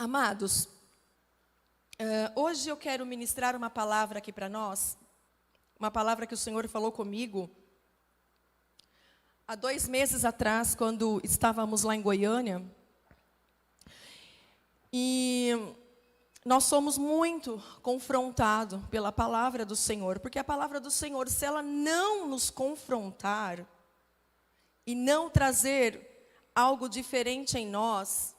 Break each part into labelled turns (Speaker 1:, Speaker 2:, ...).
Speaker 1: Amados, hoje eu quero ministrar uma palavra aqui para nós, uma palavra que o Senhor falou comigo há 2 meses atrás, quando estávamos lá em Goiânia. E nós somos muito confrontados pela palavra do Senhor, porque a palavra do Senhor, se ela não nos confrontar e não trazer algo diferente em nós,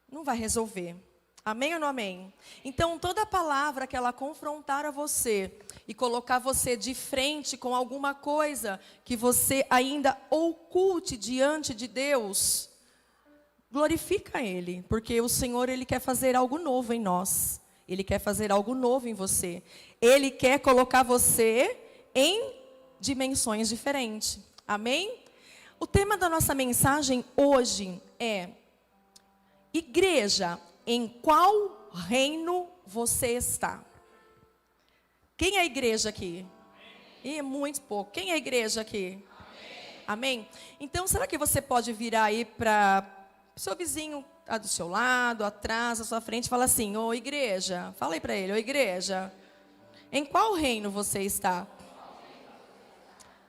Speaker 1: não vai resolver. Amém ou não amém? Então, toda palavra que ela confrontar a você e colocar você de frente com alguma coisa que você ainda oculte diante de Deus, glorifica Ele, porque o Senhor, Ele quer fazer algo novo em nós. Ele quer fazer algo novo em você. Ele quer colocar você em dimensões diferentes. Amém? O tema da nossa mensagem hoje é: igreja, em qual reino você está? Quem é a igreja aqui? É muito pouco. Quem é a igreja aqui? Amém? Então, será que você pode virar aí para o seu vizinho do seu lado, atrás, à sua frente, e falar assim: ô igreja, fala aí para ele: ô igreja, em qual reino você está?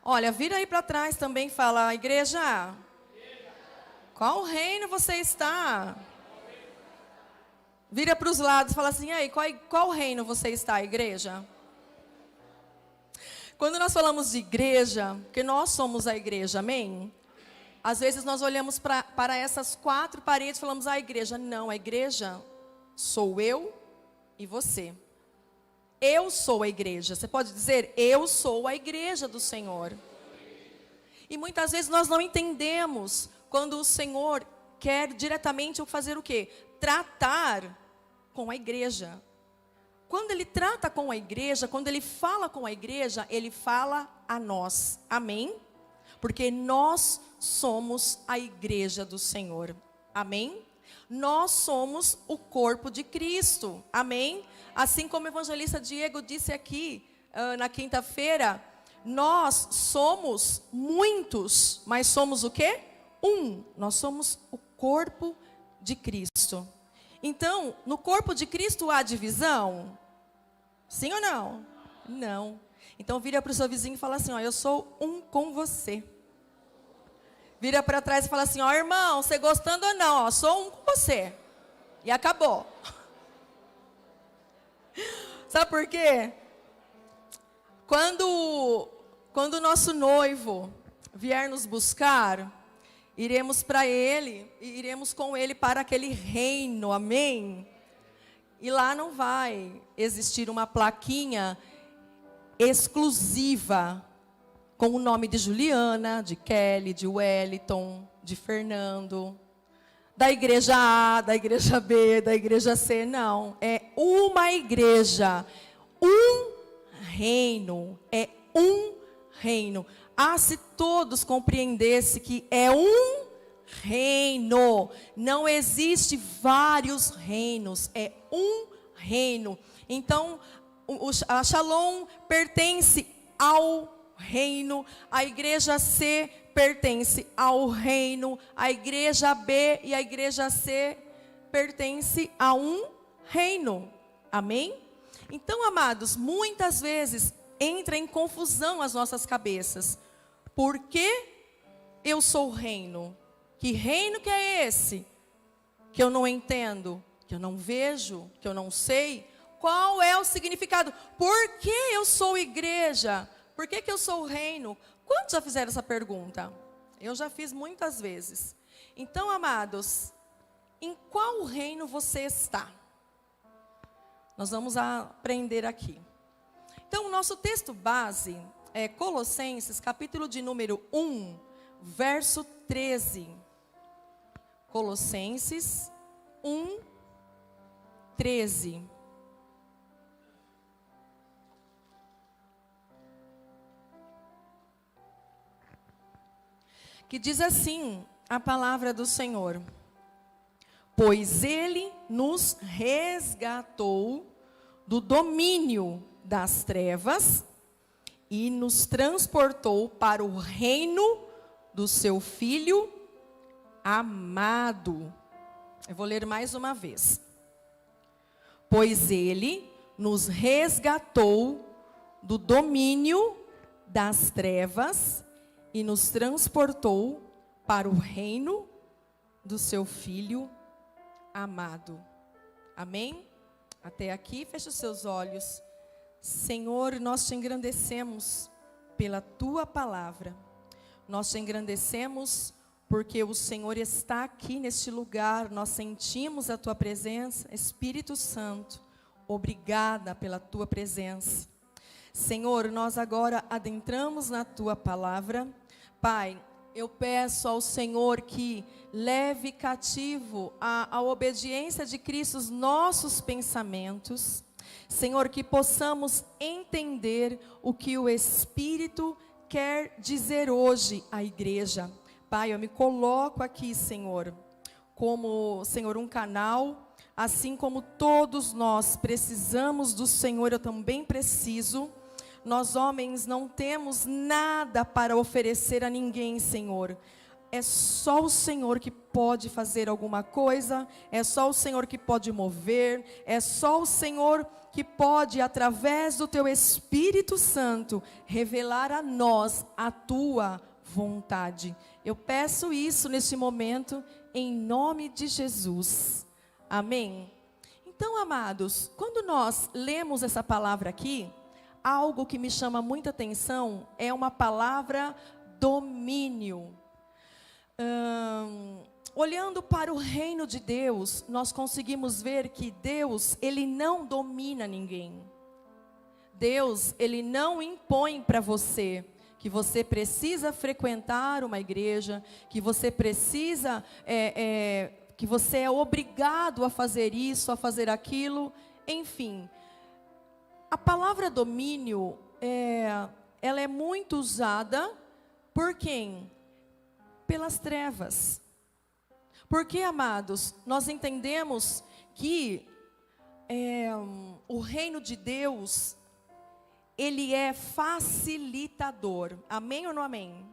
Speaker 1: Olha, vira aí para trás também e fala: igreja, qual reino você está? Vira para os lados e fala assim: aí, qual reino você está, igreja? Quando nós falamos de igreja, porque nós somos a igreja, amém? Às vezes nós olhamos para essas 4 paredes e falamos: a igreja. Não, a igreja sou eu e você. Eu sou a igreja. Você pode dizer: eu sou a igreja do Senhor. E muitas vezes nós não entendemos quando o Senhor quer diretamente fazer o quê? Tratar com a igreja. Quando Ele trata com a igreja, quando Ele fala com a igreja, Ele fala a nós. Amém? Porque nós somos a igreja do Senhor. Amém? Nós somos o corpo de Cristo. Amém? Assim como o evangelista Diego disse aqui na quinta-feira, nós somos muitos, mas somos o quê? Nós somos o corpo de Cristo. Então, no corpo de Cristo há divisão? Sim ou não? Não. Então, vira para o seu vizinho e fala assim: ó, eu sou um com você. Vira para trás e fala assim: ó, irmão, você gostando ou não, ó, sou um com você. E acabou. Sabe por quê? Quando o nosso noivo vier nos buscar, iremos para ele, e iremos com ele para aquele reino, amém? E lá não vai existir uma plaquinha exclusiva com o nome de Juliana, de Kelly, de Wellington, de Fernando, da igreja A, da igreja B, da igreja C. Não, é uma igreja, um reino, é um reino. Se todos compreendessem que é um reino, não existe vários reinos, é um reino. Então, a Shalom pertence ao reino, a igreja C pertence ao reino, a igreja B e a igreja C pertence a um reino. Amém? Então, amados, muitas vezes entra em confusão as nossas cabeças. Por que eu sou o reino? Que reino que é esse? Que eu não entendo, que eu não vejo, que eu não sei. Qual é o significado? Por que eu sou igreja? Por que eu sou o reino? Quantos já fizeram essa pergunta? Eu já fiz muitas vezes. Então, amados, em qual reino você está? Nós vamos aprender aqui. Então, o nosso texto base é Colossenses, capítulo de número 1, verso 13. Colossenses 1, 13. Que diz assim a palavra do Senhor: pois Ele nos resgatou do domínio das trevas e nos transportou para o reino do seu Filho amado. Eu vou ler mais uma vez. pois ele nos resgatou do domínio das trevas e nos transportou para o reino do seu Filho amado. Amém? Até aqui, feche os seus olhos. Senhor, nós te engrandecemos pela tua palavra. Nós te engrandecemos porque o Senhor está aqui neste lugar. Nós sentimos a tua presença. Espírito Santo, obrigada pela tua presença. Senhor, nós agora adentramos na tua palavra. Pai, eu peço ao Senhor que leve cativo a obediência de Cristo os nossos pensamentos. Senhor, que possamos entender o que o Espírito quer dizer hoje à igreja. Pai, eu me coloco aqui, Senhor, como, Senhor, um canal, assim como todos nós precisamos do Senhor, eu também preciso. Nós, homens, não temos nada para oferecer a ninguém, Senhor. É só o Senhor que pode fazer alguma coisa, é só o Senhor que pode mover, é só o Senhor que pode, através do teu Espírito Santo, revelar a nós a tua vontade. Eu peço isso neste momento, em nome de Jesus. Amém? Então, amados, quando nós lemos essa palavra aqui, algo que me chama muita atenção é uma palavra domínio. Olhando para o reino de Deus, nós conseguimos ver que Deus, Ele não domina ninguém. Deus, Ele não impõe para você que você precisa frequentar uma igreja, que você precisa, que você é obrigado a fazer isso, a fazer aquilo, enfim. A palavra domínio, ela é muito usada por quem? Pelas trevas. Porque, amados, nós entendemos que o reino de Deus, ele é facilitador. Amém ou não amém?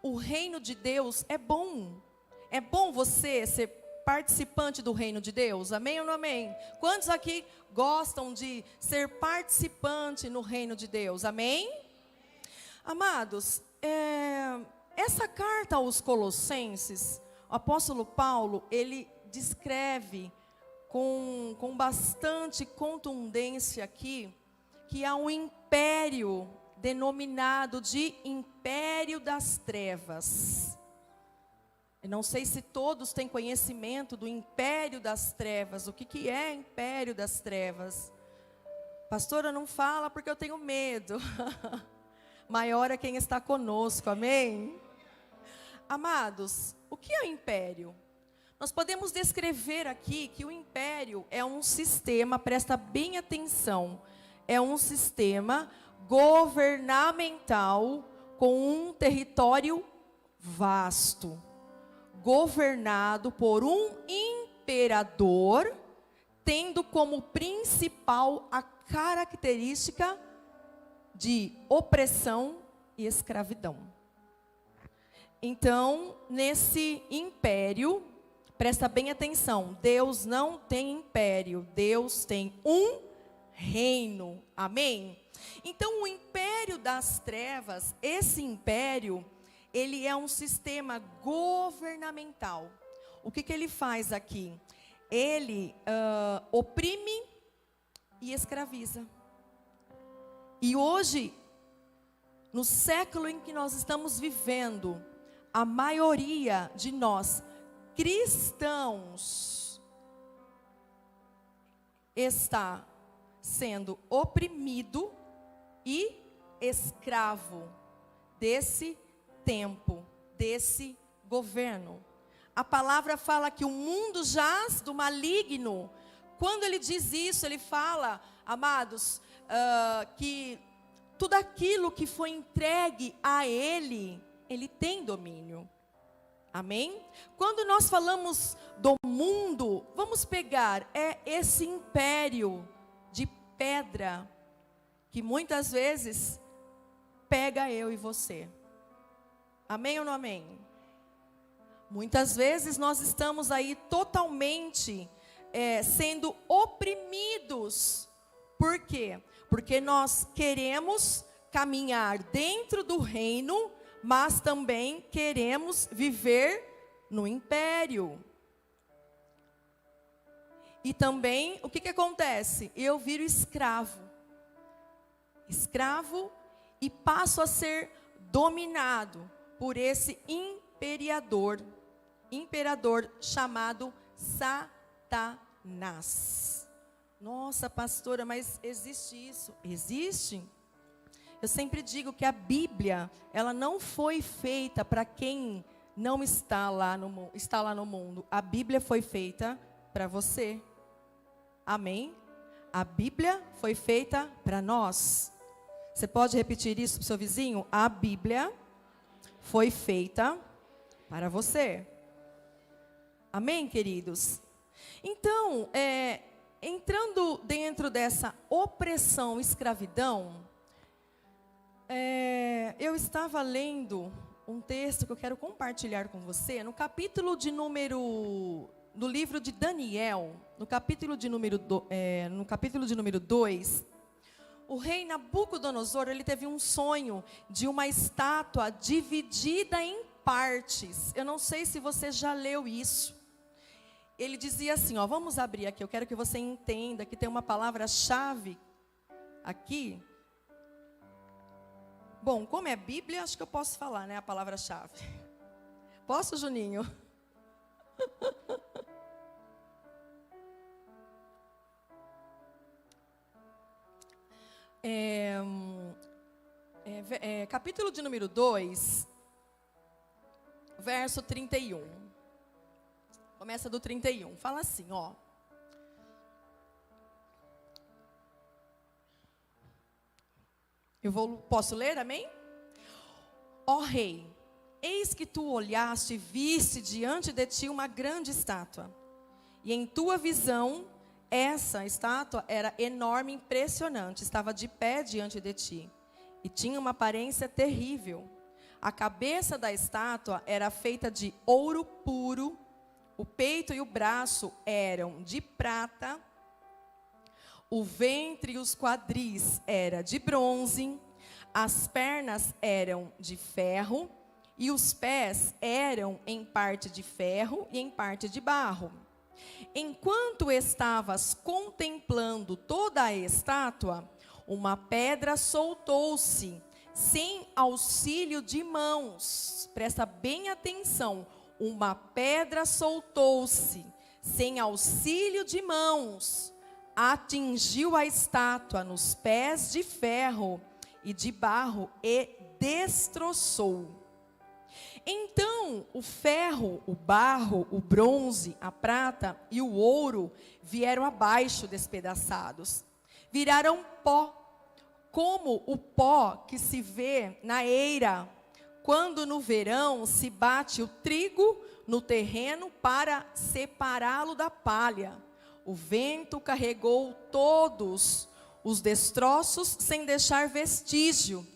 Speaker 1: O reino de Deus é bom. É bom você ser participante do reino de Deus. Amém ou não amém? Quantos aqui gostam de ser participante no reino de Deus? Amém? Amados, essa carta aos Colossenses, o apóstolo Paulo, ele descreve com bastante contundência aqui, que há um império denominado de império das trevas. Eu não sei se todos têm conhecimento do império das trevas. O que é império das trevas? Pastora, não fala porque eu tenho medo. Maior é quem está conosco, amém? Amados, o que é o império? Nós podemos descrever aqui que o império é um sistema, presta bem atenção, é um sistema governamental com um território vasto, governado por um imperador, tendo como principal a característica de opressão e escravidão. Então, nesse império, presta bem atenção, Deus não tem império, Deus tem um reino, amém? Então, o império das trevas, esse império, ele é um sistema governamental. O que ele faz aqui? Ele oprime e escraviza. E hoje, no século em que nós estamos vivendo, a maioria de nós, cristãos, está sendo oprimido e escravo desse tempo, desse governo. A palavra fala que o mundo jaz do maligno. Quando ele diz isso, ele fala, amados, que tudo aquilo que foi entregue a ele, ele tem domínio. Amém? Quando nós falamos do mundo, vamos pegar esse império de pedra, que muitas vezes pega eu e você. Amém ou não amém? Muitas vezes nós estamos aí totalmente sendo oprimidos. Por quê? Porque nós queremos caminhar dentro do reino, mas também queremos viver no império. E também, o que acontece? Eu viro escravo. Escravo e passo a ser dominado por esse imperador chamado Satanás. Nossa, pastora, mas existe isso? Existe? Eu sempre digo que a Bíblia, ela não foi feita para quem não está lá no mundo. A Bíblia foi feita para você. Amém? A Bíblia foi feita para nós. Você pode repetir isso para o seu vizinho? A Bíblia foi feita para você. Amém, queridos? Então, entrando dentro dessa opressão, escravidão, eu estava lendo um texto que eu quero compartilhar com você, no livro de Daniel, no capítulo de número 2, o rei Nabucodonosor, ele teve um sonho de uma estátua dividida em partes. Eu não sei se você já leu isso. Ele dizia assim, vamos abrir aqui, eu quero que você entenda que tem uma palavra-chave aqui. Bom, como é Bíblia, acho que eu posso falar, né, a palavra-chave. Posso, Juninho? Capítulo de número 2, verso 31. Começa do 31. Fala assim, Posso ler, amém? Ó rei, eis que tu olhaste e viste diante de ti uma grande estátua. E em tua visão, essa estátua era enorme e impressionante. Estava de pé diante de ti. E tinha uma aparência terrível. A cabeça da estátua era feita de ouro puro. O peito e o braço eram de prata. O ventre e os quadris eram de bronze. As pernas eram de ferro. E os pés eram em parte de ferro e em parte de barro. Enquanto estavas contemplando toda a estátua, uma pedra soltou-se, sem auxílio de mãos. Presta bem atenção. Uma pedra soltou-se, sem auxílio de mãos, atingiu a estátua nos pés de ferro e de barro e destroçou. Então o ferro, o barro, o bronze, a prata e o ouro vieram abaixo despedaçados. Viraram pó, como o pó que se vê na eira, quando no verão se bate o trigo no terreno para separá-lo da palha. O vento carregou todos os destroços sem deixar vestígio.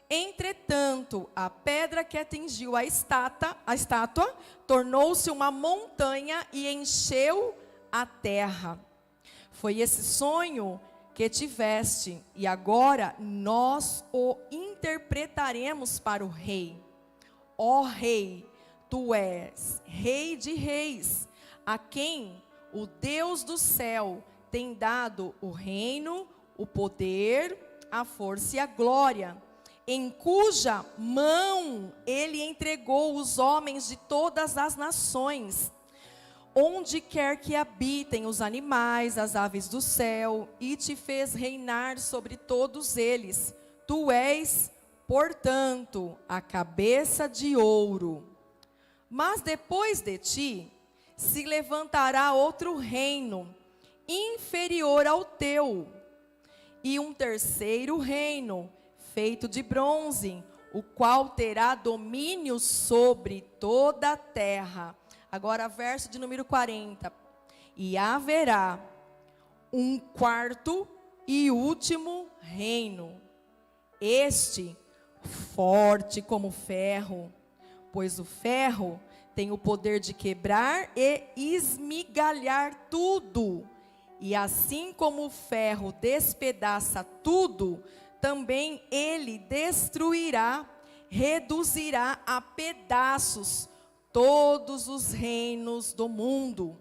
Speaker 1: Entretanto, a pedra que atingiu a estátua tornou-se uma montanha e encheu a terra. Foi esse sonho que tiveste, e agora nós o interpretaremos para o rei. Ó rei, tu és rei de reis, a quem o Deus do céu tem dado o reino, o poder, a força e a glória, em cuja mão ele entregou os homens de todas as nações, onde quer que habitem os animais, as aves do céu, e te fez reinar sobre todos eles. Tu és, portanto, a cabeça de ouro. Mas depois de ti se levantará outro reino, inferior ao teu, e um terceiro reino, feito de bronze, o qual terá domínio sobre toda a terra. Agora, verso de número 40. E haverá um quarto e último reino, este forte como ferro, pois o ferro tem o poder de quebrar e esmigalhar tudo. E assim como o ferro despedaça tudo, também ele destruirá, reduzirá a pedaços todos os reinos do mundo.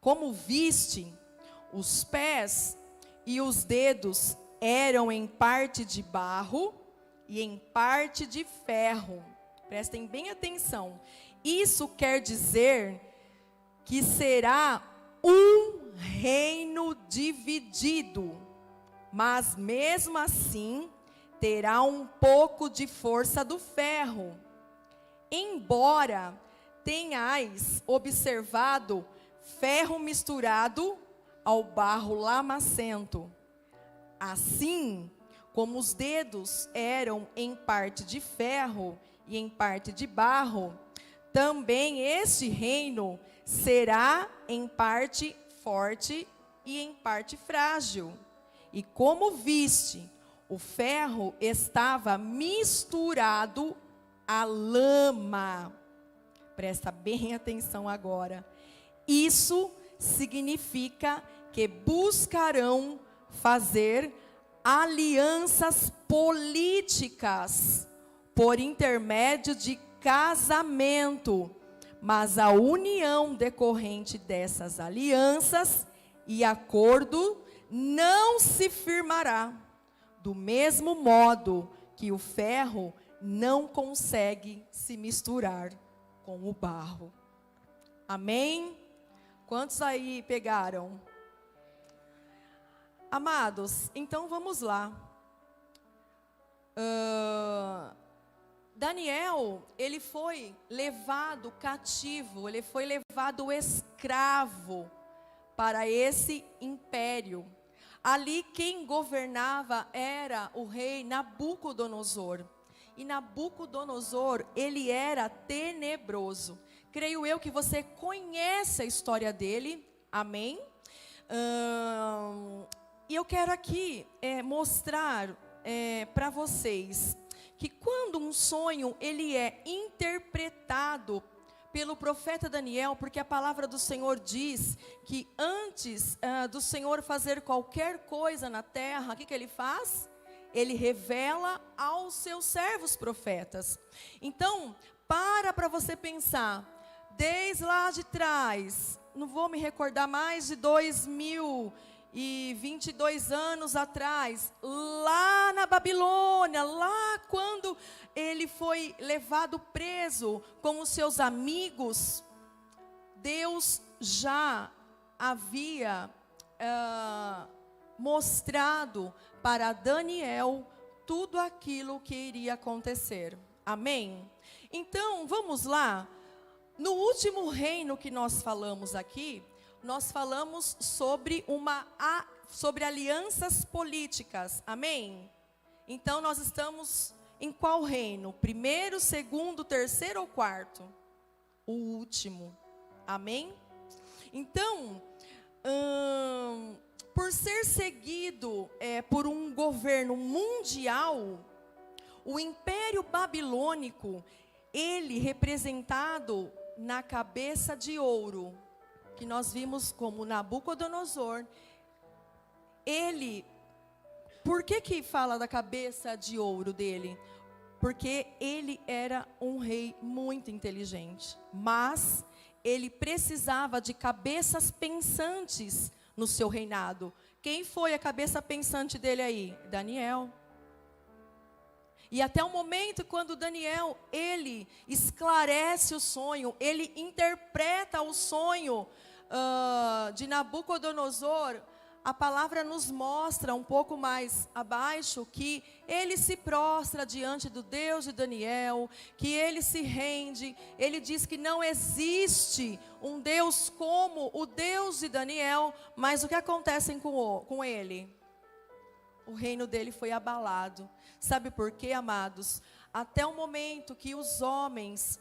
Speaker 1: Como viste, os pés e os dedos eram em parte de barro e em parte de ferro. Prestem bem atenção. Isso quer dizer que será um reino dividido, mas mesmo assim terá um pouco de força do ferro. Embora tenhais observado ferro misturado ao barro lamacento, assim como os dedos eram em parte de ferro e em parte de barro, também este reino será em parte forte e em parte frágil. E como viste, o ferro estava misturado à lama. Presta bem atenção agora. Isso significa que buscarão fazer alianças políticas por intermédio de casamento, mas a união decorrente dessas alianças e acordo não se firmará, do mesmo modo que o ferro não consegue se misturar com o barro. Amém? Quantos aí pegaram? Amados, então vamos lá. Daniel, ele foi levado cativo, ele foi levado escravo para esse império. Ali quem governava era o rei Nabucodonosor. E Nabucodonosor, ele era tenebroso. Creio eu que você conhece a história dele, amém? E eu quero aqui mostrar para vocês que quando um sonho ele é interpretado pelo profeta Daniel, porque a palavra do Senhor diz que antes do Senhor fazer qualquer coisa na terra, o que ele faz? Ele revela aos seus servos profetas. Então, para você pensar, desde lá de trás, não vou me recordar, mais de 2022 anos atrás, lá na Babilônia, lá quando ele foi levado preso com os seus amigos, Deus já havia mostrado para Daniel tudo aquilo que iria acontecer. Amém? Então, vamos lá. No último reino que nós falamos aqui, nós falamos sobre alianças políticas. Amém? Então, nós estamos em qual reino? Primeiro, segundo, terceiro ou quarto? O último. Amém? Então, por ser seguido por um governo mundial, o Império Babilônico, ele representado na cabeça de ouro, que nós vimos como Nabucodonosor, por que fala da cabeça de ouro dele? Porque ele era um rei muito inteligente, mas ele precisava de cabeças pensantes no seu reinado. Quem foi a cabeça pensante dele aí? Daniel. E até o momento quando Daniel, ele esclarece o sonho, ele interpreta o sonho de Nabucodonosor, a palavra nos mostra um pouco mais abaixo que ele se prostra diante do Deus de Daniel, que ele se rende, ele diz que não existe um Deus como o Deus de Daniel, mas o que acontece com ele? O reino dele foi abalado. Sabe por quê, amados? Até o momento que os homens,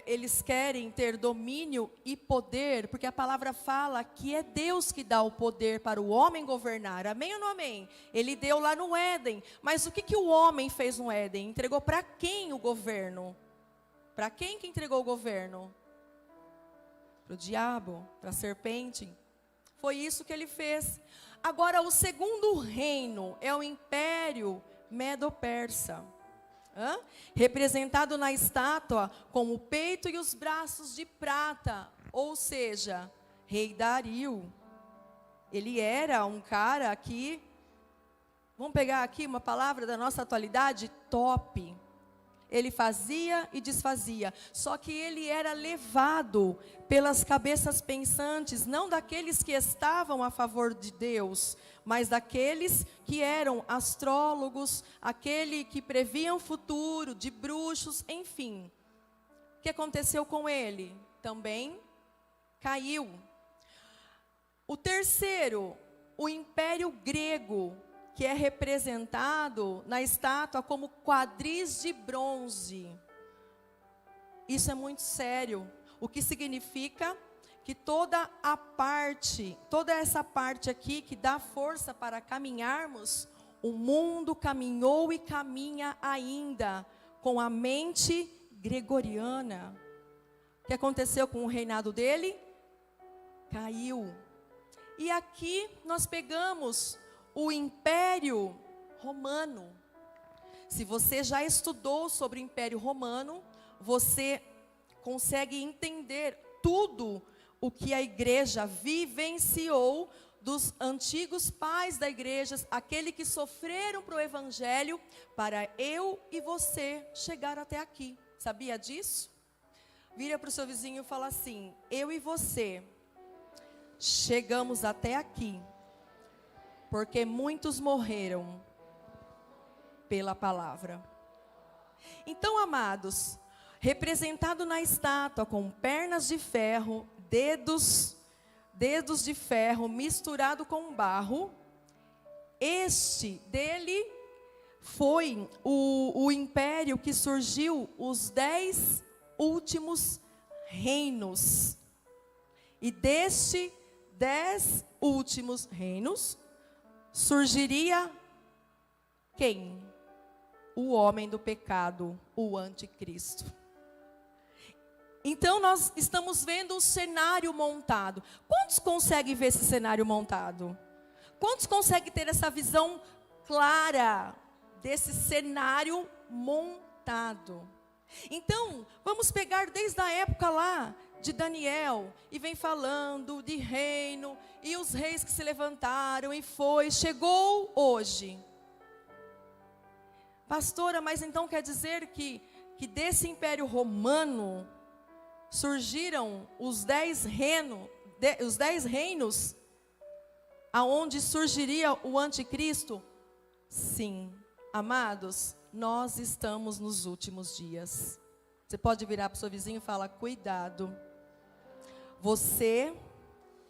Speaker 1: eles querem ter domínio e poder, porque a palavra fala que é Deus que dá o poder para o homem governar. Amém ou não amém? Ele deu lá no Éden. Mas o que o homem fez no Éden? Entregou para quem o governo? Para quem que entregou o governo? Para o diabo, para a serpente. Foi isso que ele fez. Agora, o segundo reino é o Império Medo-Persa. Representado na estátua com o peito e os braços de prata. Ou seja, Rei Dario. Ele era um cara aqui, vamos pegar aqui uma palavra da nossa atualidade, top. Ele fazia e desfazia, só que ele era levado pelas cabeças pensantes, não daqueles que estavam a favor de Deus, mas daqueles que eram astrólogos, aquele que previam o futuro, de bruxos, enfim. O que aconteceu com ele? Também caiu. O terceiro, o Império Grego, que é representado na estátua como quadris de bronze. Isso é muito sério, o que significa que toda essa parte aqui que dá força para caminharmos, o mundo caminhou e caminha ainda com a mente gregoriana. O que aconteceu com o reinado dele? Caiu. E aqui nós pegamos o Império Romano. Se você já estudou sobre o Império Romano, você consegue entender tudo o que a igreja vivenciou dos antigos pais da igreja, aqueles que sofreram para o Evangelho, para eu e você chegar até aqui. Sabia disso? Vira para o seu vizinho e fala assim: eu e você chegamos até aqui porque muitos morreram pela palavra. Então, amados, representado na estátua com pernas de ferro, dedos de ferro misturado com barro, este dele foi o império que surgiu, os 10 últimos reinos. E deste 10 últimos reinos, surgiria quem? O homem do pecado, o anticristo. Então nós estamos vendo o cenário montado. Quantos conseguem ver esse cenário montado? Quantos conseguem ter essa visão clara desse cenário montado? Então, vamos pegar desde a época lá de Daniel, e vem falando de reino, e os reis que se levantaram, e chegou hoje. Pastora, mas então quer dizer que desse Império Romano surgiram os 10 reinos, aonde surgiria o anticristo? Sim, amados, nós estamos nos últimos dias. Você pode virar para o seu vizinho e falar: cuidado, você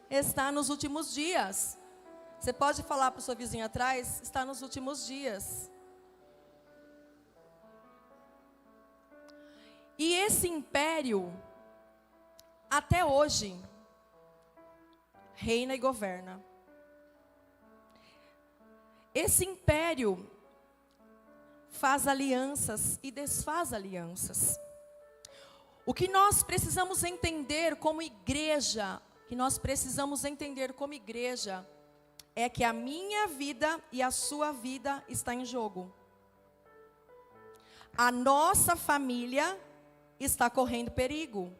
Speaker 1: está nos últimos dias. Você pode falar para o seu vizinho atrás: está nos últimos dias. E esse império, até hoje, reina e governa. Esse império faz alianças e desfaz alianças. O que nós precisamos entender como igreja, é que a minha vida e a sua vida está em jogo. A nossa família está correndo perigo.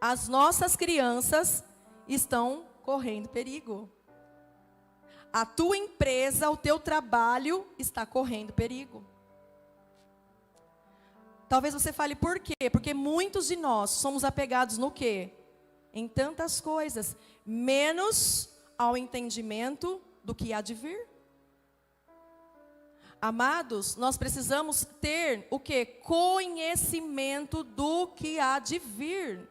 Speaker 1: As nossas crianças estão correndo perigo. A tua empresa, o teu trabalho está correndo perigo. Talvez você fale por quê? Porque muitos de nós somos apegados no quê? Em tantas coisas, menos ao entendimento do que há de vir. Amados, nós precisamos ter o quê? Conhecimento do que há de vir.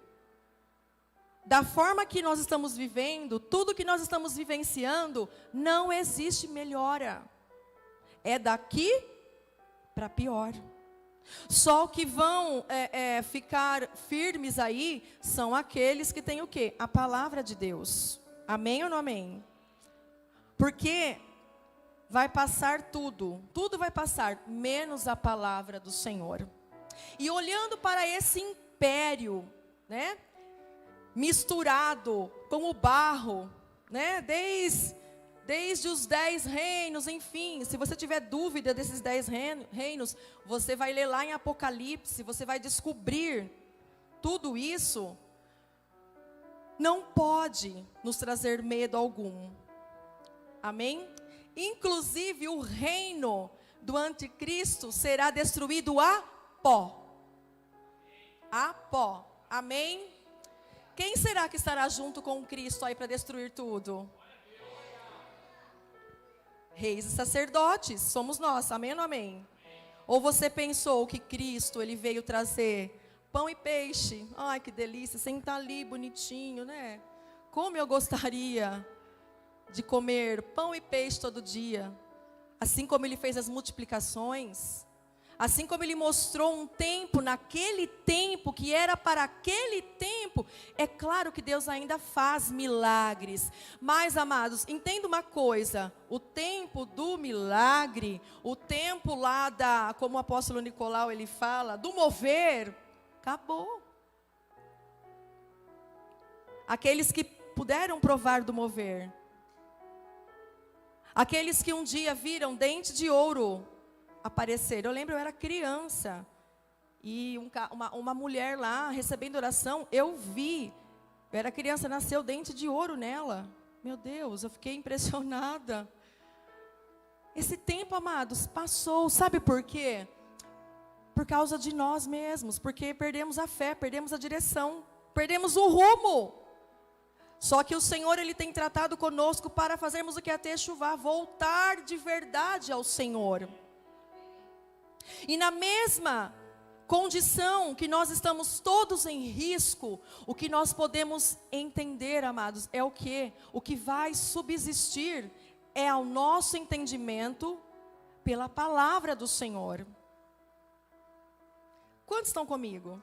Speaker 1: Da forma que nós estamos vivendo, tudo que nós estamos vivenciando, não existe melhora. É daqui para pior. Só que vão ficar firmes aí são aqueles que têm o quê? A palavra de Deus. Amém ou não amém? Porque vai passar tudo vai passar, menos a palavra do Senhor. E olhando para esse império, né, misturado com o barro, né, desde os 10 reinos, enfim, se você tiver dúvida desses 10 reinos, você vai ler lá em Apocalipse, você vai descobrir tudo isso. Não pode nos trazer medo algum, amém? Inclusive o reino do anticristo será destruído a pó, amém? Quem será que estará junto com Cristo aí para destruir tudo? Reis e sacerdotes, somos nós, amém ou não amém? Ou você pensou que Cristo, ele veio trazer pão e peixe? Ai, que delícia, sentar ali bonitinho, né? Como eu gostaria de comer pão e peixe todo dia. Assim como ele fez as multiplicações, assim como ele mostrou um tempo, naquele tempo, que era para aquele tempo. É claro que Deus ainda faz milagres. Mas, amados, entenda uma coisa. O tempo do milagre, o tempo lá como o apóstolo Nicolau, ele fala, do mover, acabou. Aqueles que puderam provar do mover. Aqueles que um dia viram dente de ouro aparecer. Eu lembro, eu era criança. E uma mulher lá recebendo oração, eu vi. Eu era criança, nasceu dente de ouro nela. Meu Deus, eu fiquei impressionada. Esse tempo, amados, passou. Sabe por quê? Por causa de nós mesmos. Porque perdemos a fé, perdemos a direção, perdemos o rumo. Só que o Senhor, ele tem tratado conosco para fazermos o que? A Techuvá, voltar de verdade ao Senhor. E na mesma condição que nós estamos todos em risco, o que nós podemos entender, amados, é o quê? O que vai subsistir é ao nosso entendimento pela palavra do Senhor. Quantos estão comigo?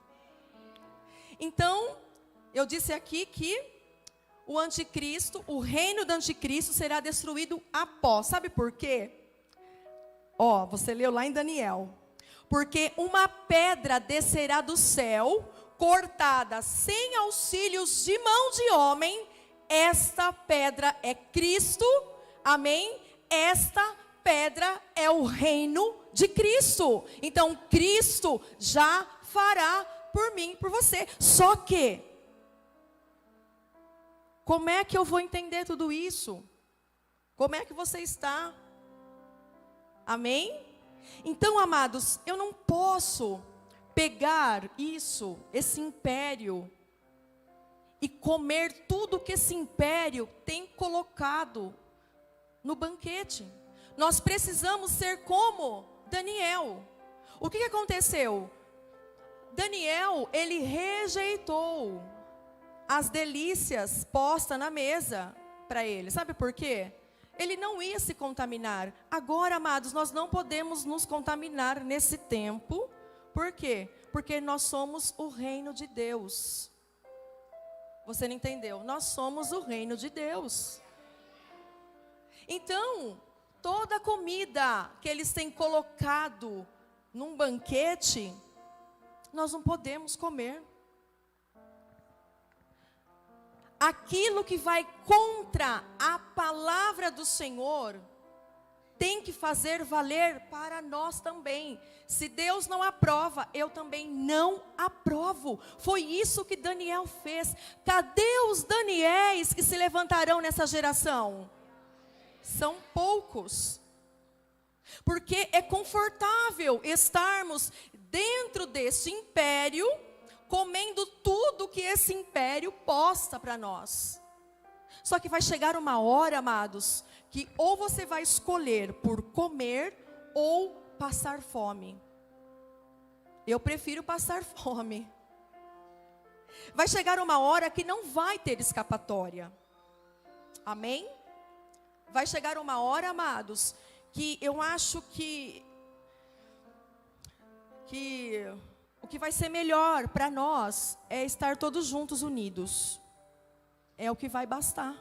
Speaker 1: Então, eu disse aqui que o anticristo, o reino do anticristo será destruído a pó. Sabe por quê? Ó, você leu lá em Daniel. Porque uma pedra descerá do céu, cortada sem auxílios de mão de homem. Esta pedra é Cristo, amém? Esta pedra é o reino de Cristo. Então Cristo já fará por mim, por você. Só que, como é que eu vou entender tudo isso? Como é que você está? Amém? Então, amados, eu não posso pegar isso, esse império, e comer tudo que esse império tem colocado no banquete. Nós precisamos ser como Daniel. O que aconteceu? Daniel, ele rejeitou as delícias postas na mesa para ele. Sabe por quê? Ele não ia se contaminar. Agora, amados, nós não podemos nos contaminar nesse tempo. Por quê? Porque nós somos o reino de Deus. Você não entendeu? Nós somos o reino de Deus. Então, toda a comida que eles têm colocado num banquete, nós não podemos comer. Aquilo que vai contra a palavra do Senhor, tem que fazer valer para nós também. Se Deus não aprova, eu também não aprovo. Foi isso que Daniel fez. Cadê os Daniéis que se levantarão nessa geração? São poucos. Porque é confortável estarmos dentro desse império, comendo tudo que esse império posta para nós. Só que vai chegar uma hora, amados, que ou você vai escolher por comer ou passar fome. Eu prefiro passar fome. Vai chegar uma hora que não vai ter escapatória. Amém? Vai chegar uma hora, amados, que eu acho que o que vai ser melhor para nós é estar todos juntos, unidos. É o que vai bastar.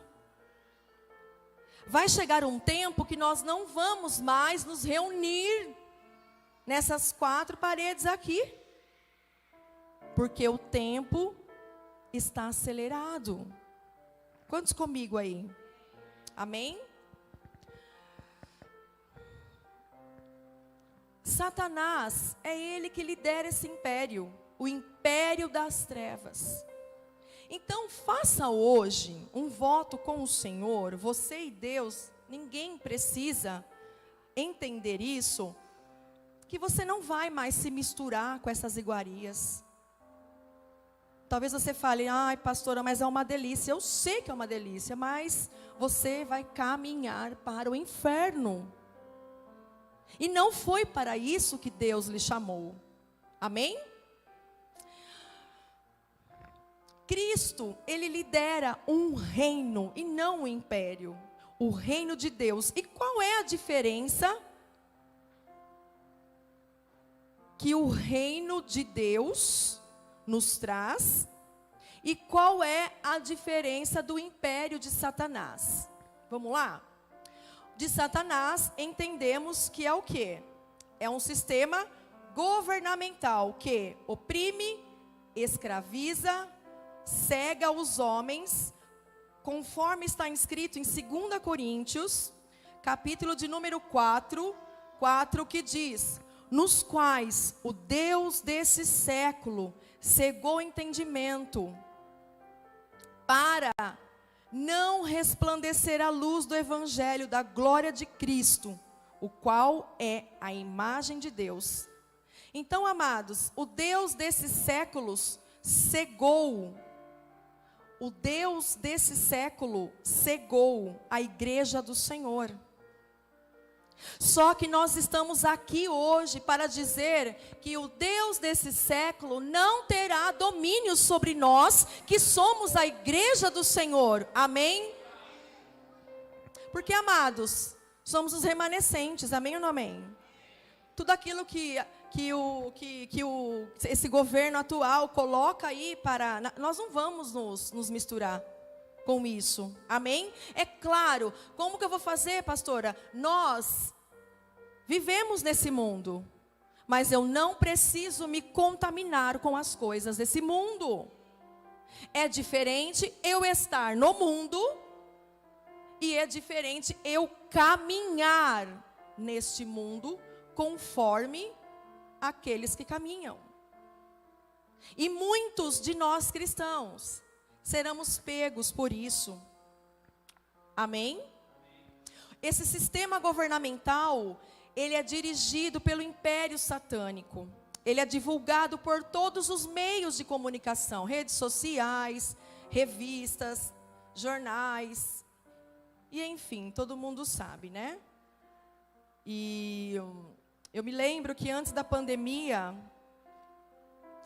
Speaker 1: Vai chegar um tempo que nós não vamos mais nos reunir nessas 4 paredes aqui. porque o tempo está acelerado. Quantos comigo aí? Amém? Satanás é ele que lidera esse império, o império das trevas. Então faça hoje um voto com o Senhor, você e Deus. Ninguém precisa entender isso, que você não vai mais se misturar com essas iguarias. Talvez você fale, ai pastora, mas é uma delícia. Eu sei que é uma delícia, mas você vai caminhar para o inferno. E não foi para isso que Deus lhe chamou. Amém? Cristo, ele lidera um reino e não um império. O reino de Deus. E qual é a diferença que o reino de Deus nos traz? E qual é a diferença do império de Satanás? Vamos lá? De Satanás, entendemos que é o quê? É um sistema governamental que oprime, escraviza, cega os homens, conforme está escrito em 2 Coríntios, capítulo de número 4, que diz: nos quais o Deus desse século cegou o entendimento, para não resplandecer a luz do evangelho da glória de Cristo, o qual é a imagem de Deus. Então, amados, o Deus desses séculos cegou, o Deus desse século cegou a igreja do Senhor. Só que nós estamos aqui hoje para dizer que o Deus desse século não terá domínio sobre nós, que somos a igreja do Senhor. Amém? Porque, amados, somos os remanescentes. Amém ou não amém? Tudo aquilo que esse governo atual coloca aí para... Nós não vamos nos misturar com isso. Amém? É claro. Como que eu vou fazer, pastora? Nós vivemos nesse mundo, mas eu não preciso me contaminar com as coisas desse mundo. É diferente eu estar no mundo e é diferente eu caminhar neste mundo conforme aqueles que caminham. E muitos de nós cristãos seremos pegos por isso. Amém? Esse sistema governamental, ele é dirigido pelo império satânico. Ele é divulgado por todos os meios de comunicação, redes sociais, revistas, jornais, e enfim, todo mundo sabe, né? E eu me lembro que antes da pandemia,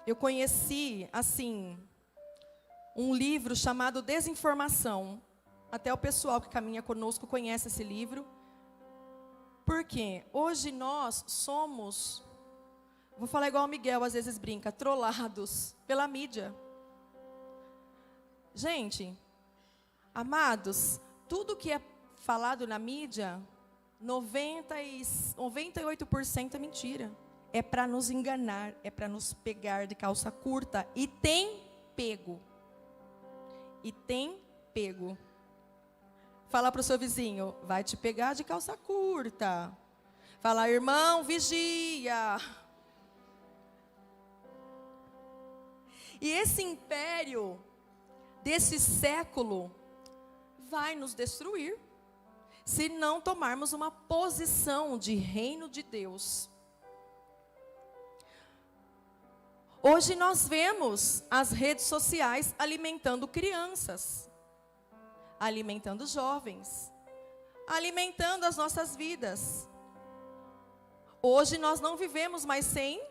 Speaker 1: eu conheci, assim, um livro chamado Desinformação. Até o pessoal que caminha conosco conhece esse livro. Porque hoje nós somos, vou falar igual o Miguel às vezes brinca, trollados pela mídia. Gente, amados, tudo que é falado na mídia, 98% é mentira. É para nos enganar, é para nos pegar de calça curta. E tem pego. E tem pego. Fala para o seu vizinho, vai te pegar de calça curta. Fala, irmão, vigia. E esse império desse século vai nos destruir, se não tomarmos uma posição de reino de Deus. Hoje nós vemos as redes sociais alimentando crianças, alimentando jovens, alimentando as nossas vidas. Hoje nós não vivemos mais sem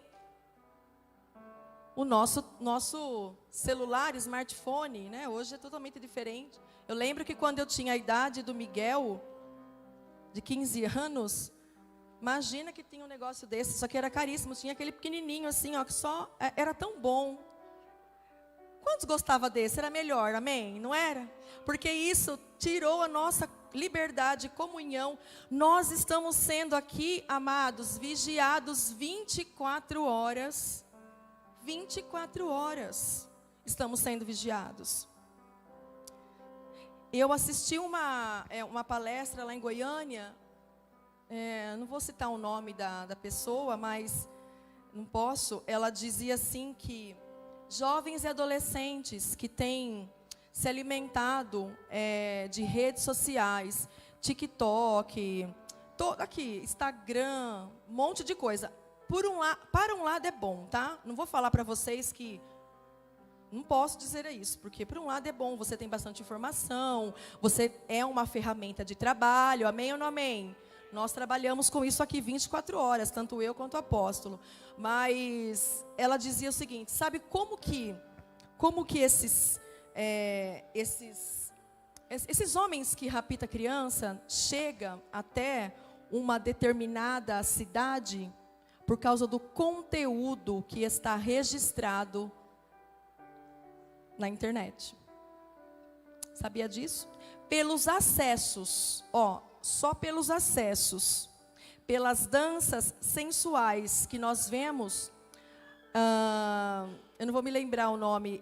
Speaker 1: o nosso celular, smartphone, né? Hoje é totalmente diferente. Eu lembro que quando eu tinha a idade do Miguel, de 15 anos, imagina que tinha um negócio desse, só que era caríssimo, tinha aquele pequenininho assim, ó, que só era tão bom. Quantos gostavam desse? Era melhor, amém? Não era? Porque isso tirou a nossa liberdade, comunhão. Nós estamos sendo aqui, amados, vigiados 24 horas. 24 horas estamos sendo vigiados. Eu assisti uma palestra lá em Goiânia, não vou citar o nome da pessoa, mas não posso. Ela dizia assim que jovens e adolescentes que têm se alimentado de redes sociais, TikTok, Instagram, um monte de coisa. Para um lado é bom, tá? Não vou falar para vocês que não posso dizer isso, porque por um lado é bom, você tem bastante informação, você é uma ferramenta de trabalho, amém ou não amém? Nós trabalhamos com isso aqui 24 horas, tanto eu quanto o apóstolo. Mas ela dizia o seguinte, sabe como que esses homens que raptam criança chegam até uma determinada cidade por causa do conteúdo que está registrado na internet. Sabia disso? Pelos acessos, só pelos acessos, pelas danças sensuais que nós vemos, eu não vou me lembrar o nome,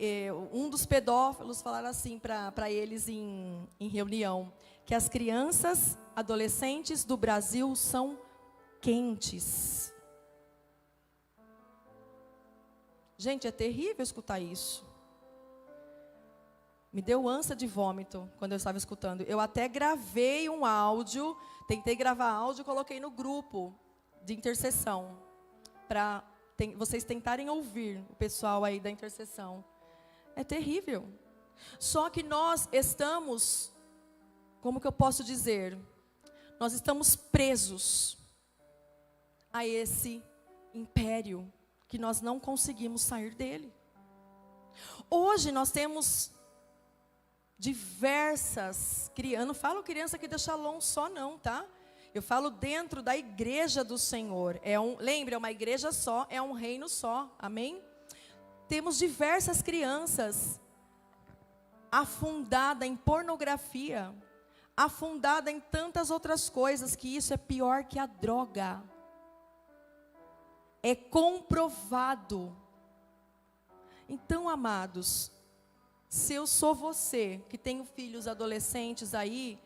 Speaker 1: um dos pedófilos falaram assim para eles em reunião, que as crianças, adolescentes do Brasil são quentes. Gente, é terrível escutar isso. Me deu ânsia de vômito quando eu estava escutando. Eu até gravei um áudio, tentei gravar áudio e coloquei no grupo de intercessão, para vocês tentarem ouvir o pessoal aí da intercessão. É terrível. Só que nós estamos, como que eu posso dizer? Nós estamos presos a esse império que nós não conseguimos sair dele. Hoje nós temos diversas crianças, eu não falo criança aqui da Shalom só não, tá? Eu falo dentro da igreja do Senhor. Lembre, é uma igreja só, é um reino só, amém? Temos diversas crianças afundadas em pornografia, afundada em tantas outras coisas, que isso é pior que a droga. É comprovado. Então, amados, se eu sou você, que tenho filhos adolescentes aí,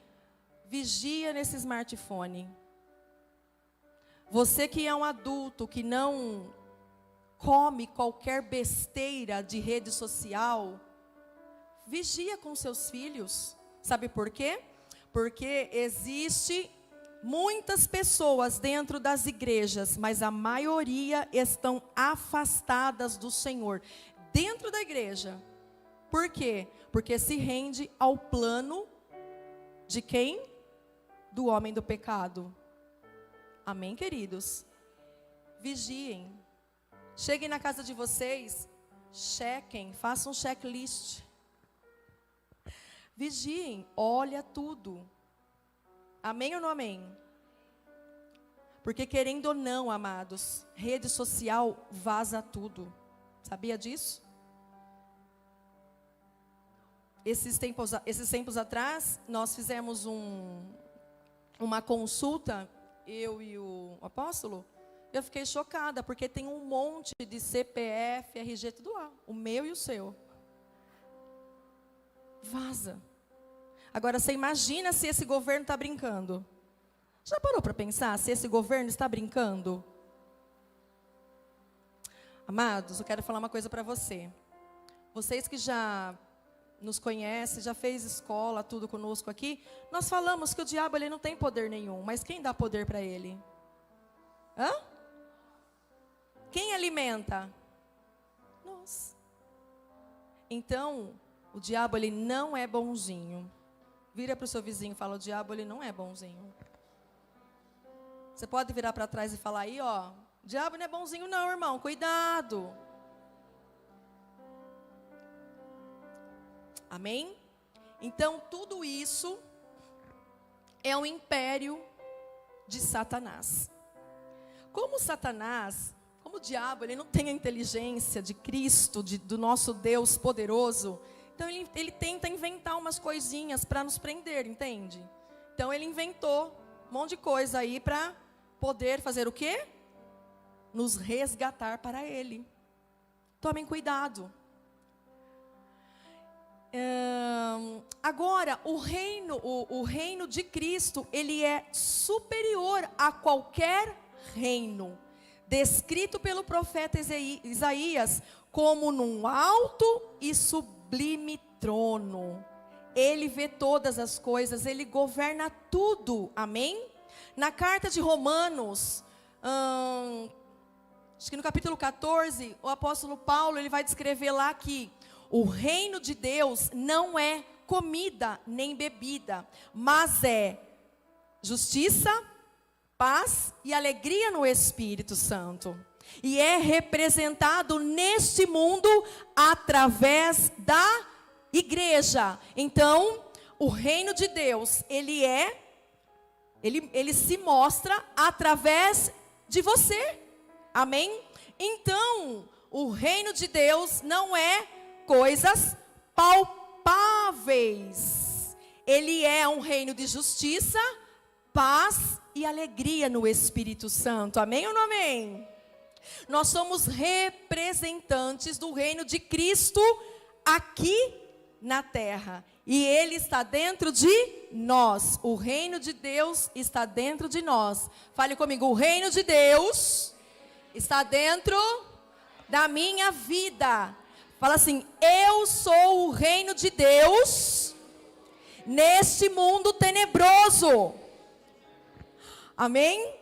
Speaker 1: vigia nesse smartphone. Você que é um adulto, que não come qualquer besteira de rede social, vigia com seus filhos. Sabe por quê? Porque existe muitas pessoas dentro das igrejas, mas a maioria estão afastadas do Senhor. Dentro da igreja. Por quê? Porque se rende ao plano de quem? Do homem do pecado. Amém, queridos? Vigiem. Cheguem na casa de vocês, chequem, façam um checklist. Vigiem, olha tudo. Amém ou não amém? Porque querendo ou não, amados, rede social vaza tudo. Sabia disso? Esses tempos atrás, nós fizemos uma consulta, eu e o apóstolo. Eu fiquei chocada, porque tem um monte de CPF, RG, tudo lá. O meu e o seu. Vaza. Agora, você imagina se esse governo está brincando. Já parou para pensar se esse governo está brincando? Amados, eu quero falar uma coisa para você. Vocês que já nos conhecem, já fez escola, tudo conosco aqui, nós falamos que o diabo ele não tem poder nenhum, mas quem dá poder para ele? Hã? Quem alimenta? Nós. Então, o diabo ele não é bonzinho. Vira para o seu vizinho e fala, o diabo ele não é bonzinho. Você pode virar para trás e falar aí, ó, o diabo não é bonzinho não, irmão, cuidado. Amém? Então, tudo isso é um império de Satanás. Como o diabo, ele não tem a inteligência de Cristo, do nosso Deus poderoso, então ele tenta inventar umas coisinhas para nos prender, entende? Então, ele inventou um monte de coisa aí para poder fazer o quê? Nos resgatar para ele. Tomem cuidado. Agora, o reino de Cristo, ele é superior a qualquer reino, descrito pelo profeta Isaías como num alto e sublime trono. Ele vê todas as coisas, ele governa tudo, amém? Na carta de Romanos, acho que no capítulo 14, o apóstolo Paulo, ele vai descrever lá que o reino de Deus não é comida nem bebida, mas é justiça, paz e alegria no Espírito Santo. E é representado neste mundo através da igreja. Então, o reino de Deus, ele se mostra através de você. Amém? Então, o reino de Deus não é coisas palpáveis. Ele é um reino de justiça, paz e alegria no Espírito Santo. Amém ou não amém? Nós somos representantes do reino de Cristo aqui na terra. E Ele está dentro de nós. O reino de Deus está dentro de nós. Fale comigo, o reino de Deus está dentro da minha vida. Fala assim, eu sou o reino de Deus neste mundo tenebroso. Amém?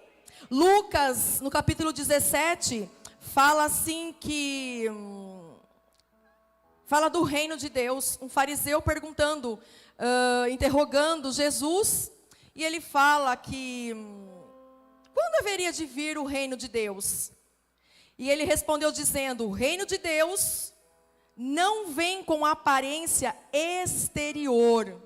Speaker 1: Lucas, no capítulo 17, fala assim que... fala do reino de Deus. Um fariseu perguntando, interrogando Jesus. E ele fala que... quando haveria de vir o reino de Deus? E ele respondeu dizendo, o reino de Deus não vem com aparência exterior.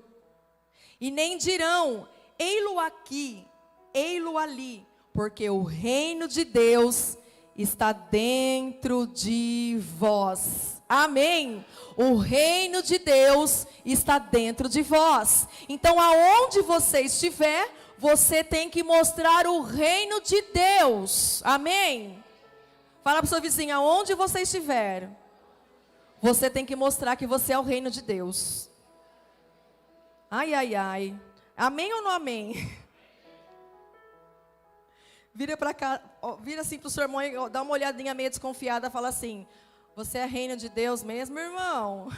Speaker 1: E nem dirão, ei-lo aqui, ei-lo ali. Porque o reino de Deus está dentro de vós. Amém? O reino de Deus está dentro de vós. Então, aonde você estiver, você tem que mostrar o reino de Deus. Amém? Fala para o seu vizinho, aonde você estiver, você tem que mostrar que você é o reino de Deus. Ai, ai, ai. Amém ou não amém? Vira para cá, vira assim para o seu irmão e dá uma olhadinha meio desconfiada, fala assim, você é reino de Deus mesmo, irmão?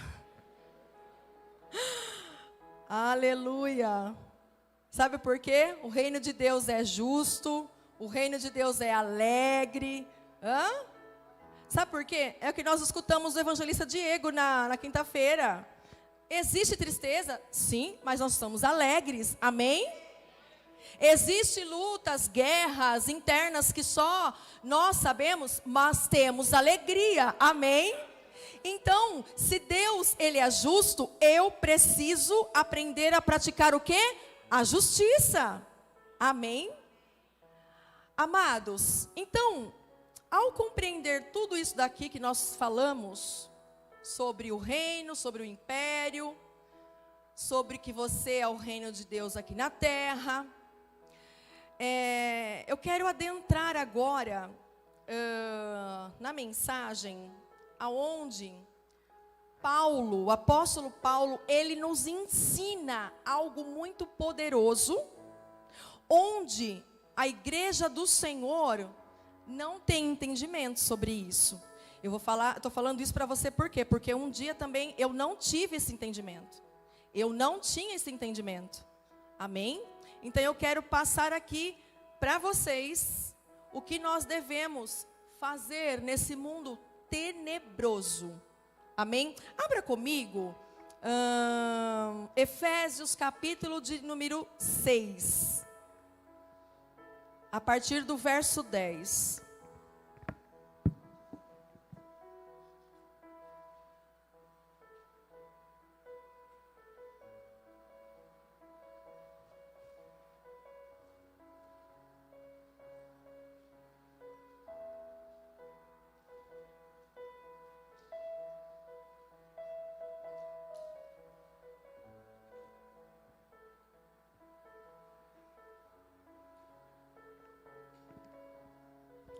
Speaker 1: Aleluia. Sabe por quê? O reino de Deus é justo, o reino de Deus é alegre. Sabe por quê? É o que nós escutamos do evangelista Diego na quinta-feira. Existe tristeza? Sim, mas nós estamos alegres. Amém? Existem lutas, guerras internas que só nós sabemos, mas temos alegria. Amém? Então, se Deus, Ele é justo, eu preciso aprender a praticar o quê? A justiça. Amém? Amados, então, ao compreender tudo isso daqui que nós falamos, sobre o reino, sobre o império, sobre que você é o reino de Deus aqui na terra, eu quero adentrar agora na mensagem, aonde Paulo, o apóstolo Paulo, ele nos ensina algo muito poderoso, onde a igreja do Senhor não tem entendimento sobre isso. Eu estou falando isso para você por quê? Porque um dia também eu não tive esse entendimento. Eu não tinha esse entendimento. Amém? Então eu quero passar aqui para vocês o que nós devemos fazer nesse mundo tenebroso. Amém? Abra comigo Efésios capítulo de número 6. A partir do verso 10.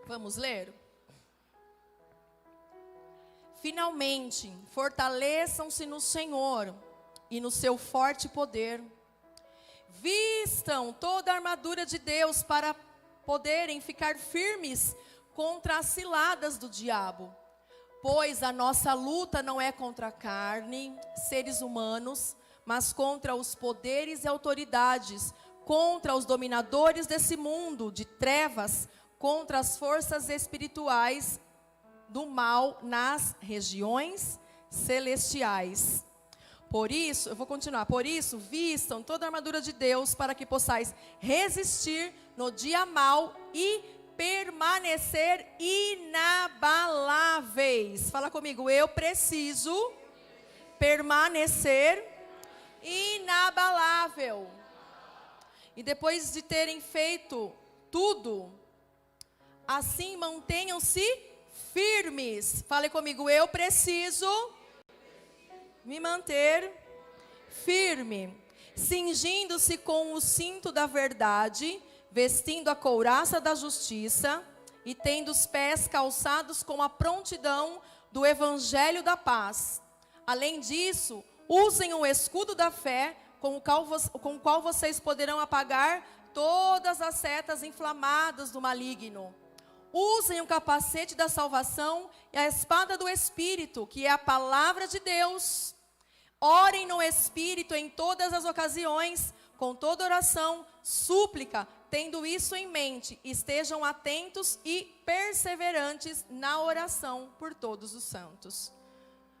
Speaker 1: Vamos ler? Finalmente, fortaleçam-se no Senhor e no seu forte poder. Vistam toda a armadura de Deus para poderem ficar firmes contra as ciladas do diabo. Pois a nossa luta não é contra a carne, seres humanos, mas contra os poderes e autoridades, contra os dominadores desse mundo de trevas, contra as forças espirituais do mal nas regiões celestiais. Por isso, eu vou continuar. Por isso, vistam toda a armadura de Deus para que possais resistir no dia mau e permanecer inabaláveis. Fala comigo, eu preciso permanecer inabalável. E depois de terem feito tudo, assim mantenham-se firmes. Fale comigo, eu preciso me manter firme, cingindo-se com o cinto da verdade, vestindo a couraça da justiça e tendo os pés calçados com a prontidão do evangelho da paz. Além disso, usem o escudo da fé, com o qual vocês poderão apagar todas as setas inflamadas do maligno. Usem o capacete da salvação e a espada do Espírito, que é a palavra de Deus. Orem no Espírito em todas as ocasiões, com toda oração, súplica, tendo isso em mente, estejam atentos e perseverantes na oração por todos os santos.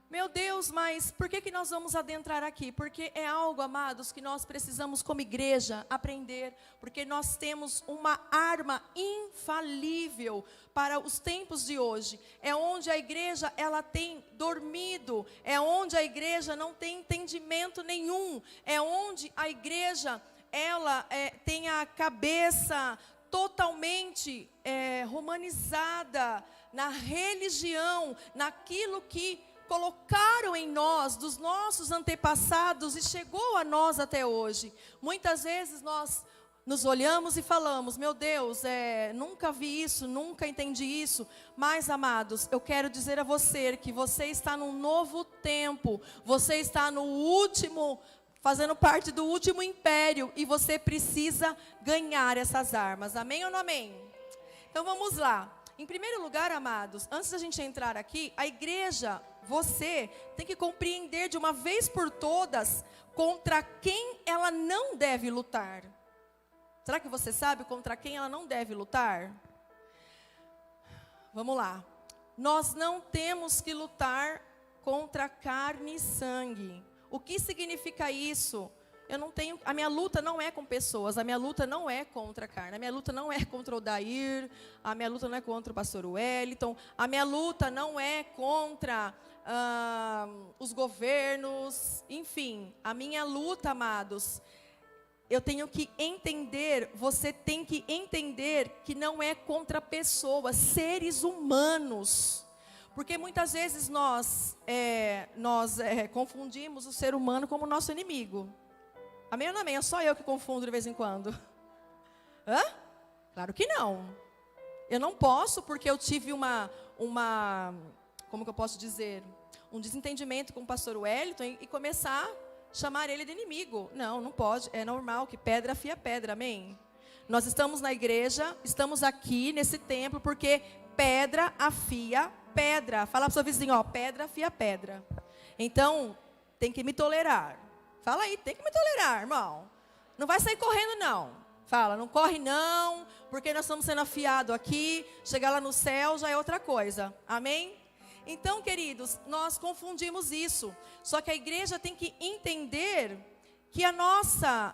Speaker 1: Meu Deus, mas por que nós vamos adentrar aqui? Porque é algo, amados, que nós precisamos como igreja aprender, porque nós temos uma arma infalível para os tempos de hoje. É onde a igreja ela tem dormido, é onde a igreja não tem entendimento nenhum, é onde a igreja ela tem a cabeça totalmente romanizada na religião, naquilo que colocaram em nós, dos nossos antepassados, e chegou a nós até hoje. Muitas vezes nós nos olhamos e falamos, meu Deus, nunca vi isso, nunca entendi isso. Mas, amados, eu quero dizer a você que você está num novo tempo, você está no último, fazendo parte do último império, e você precisa ganhar essas armas. Amém ou não amém? Então vamos lá. Em primeiro lugar, amados, antes da gente entrar aqui, a igreja, você tem que compreender de uma vez por todas contra quem ela não deve lutar. Será que você sabe contra quem ela não deve lutar? Vamos lá. Nós não temos que lutar contra carne e sangue. O que significa isso? A minha luta não é com pessoas, a minha luta não é contra a carne, a minha luta não é contra o Dair, a minha luta não é contra o pastor Wellington, a minha luta não é contra os governos, enfim, a minha luta, amados, eu tenho que entender, você tem que entender que não é contra pessoas, seres humanos. Porque muitas vezes nós confundimos o ser humano como nosso inimigo. Amém ou não amém? É só eu que confundo de vez em quando. Hã? Claro que não. Eu não posso, porque eu tive como que eu posso dizer? Um desentendimento com o pastor Wellington e começar a chamar ele de inimigo. Não, não pode. É normal que pedra afia pedra, amém? Nós estamos na igreja, estamos aqui nesse templo, porque pedra afia pedra. Fala para o seu vizinho, ó, pedra afia pedra. Então, tem que me tolerar. Fala aí, tem que me tolerar, irmão. Não vai sair correndo, não. Fala, não corre não, porque nós estamos sendo afiados aqui. Chegar lá no céu já é outra coisa. Amém? Então, queridos, nós confundimos isso. Só que a igreja tem que entender que a nossa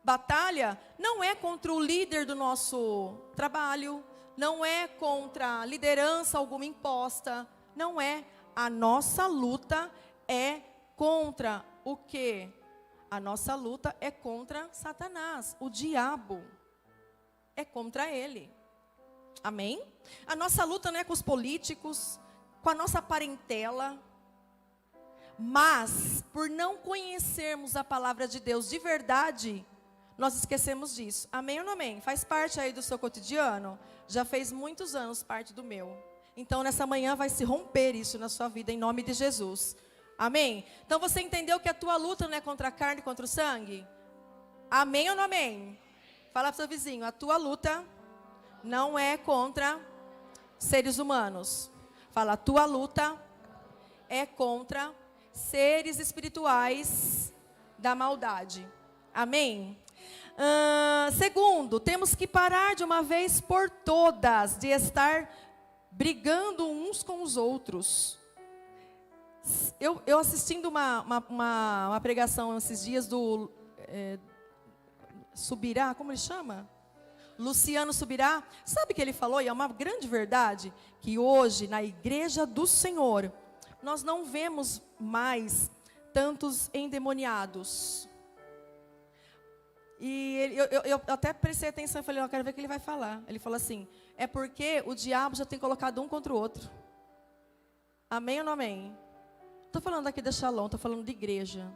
Speaker 1: batalha não é contra o líder do nosso trabalho, não é contra a liderança alguma imposta, não é. A nossa luta é contra o quê? A nossa luta é contra Satanás, o diabo. É contra ele. Amém? A nossa luta não é com os políticos, com a nossa parentela. Mas, por não conhecermos a palavra de Deus de verdade, nós esquecemos disso. Amém ou não amém? Faz parte aí do seu cotidiano? Já fez muitos anos parte do meu. Então, nessa manhã vai se romper isso na sua vida, em nome de Jesus. Amém? Então, você entendeu que a tua luta não é contra a carne, contra o sangue? Amém ou não amém? Fala para o seu vizinho, a tua luta não é contra seres humanos. Fala, a tua luta é contra seres espirituais da maldade. Amém? Segundo, temos que parar de uma vez por todas de estar brigando uns com os outros. Eu assistindo uma pregação esses dias do Subirá, como ele chama? Luciano Subirá. Sabe o que ele falou? E é uma grande verdade, que hoje na igreja do Senhor, nós não vemos mais tantos endemoniados. E eu até prestei atenção e falei, eu quero ver o que ele vai falar. Ele falou assim, é porque o diabo já tem colocado um contra o outro. Amém ou não amém? Estou falando aqui da Shalom, estou falando de igreja.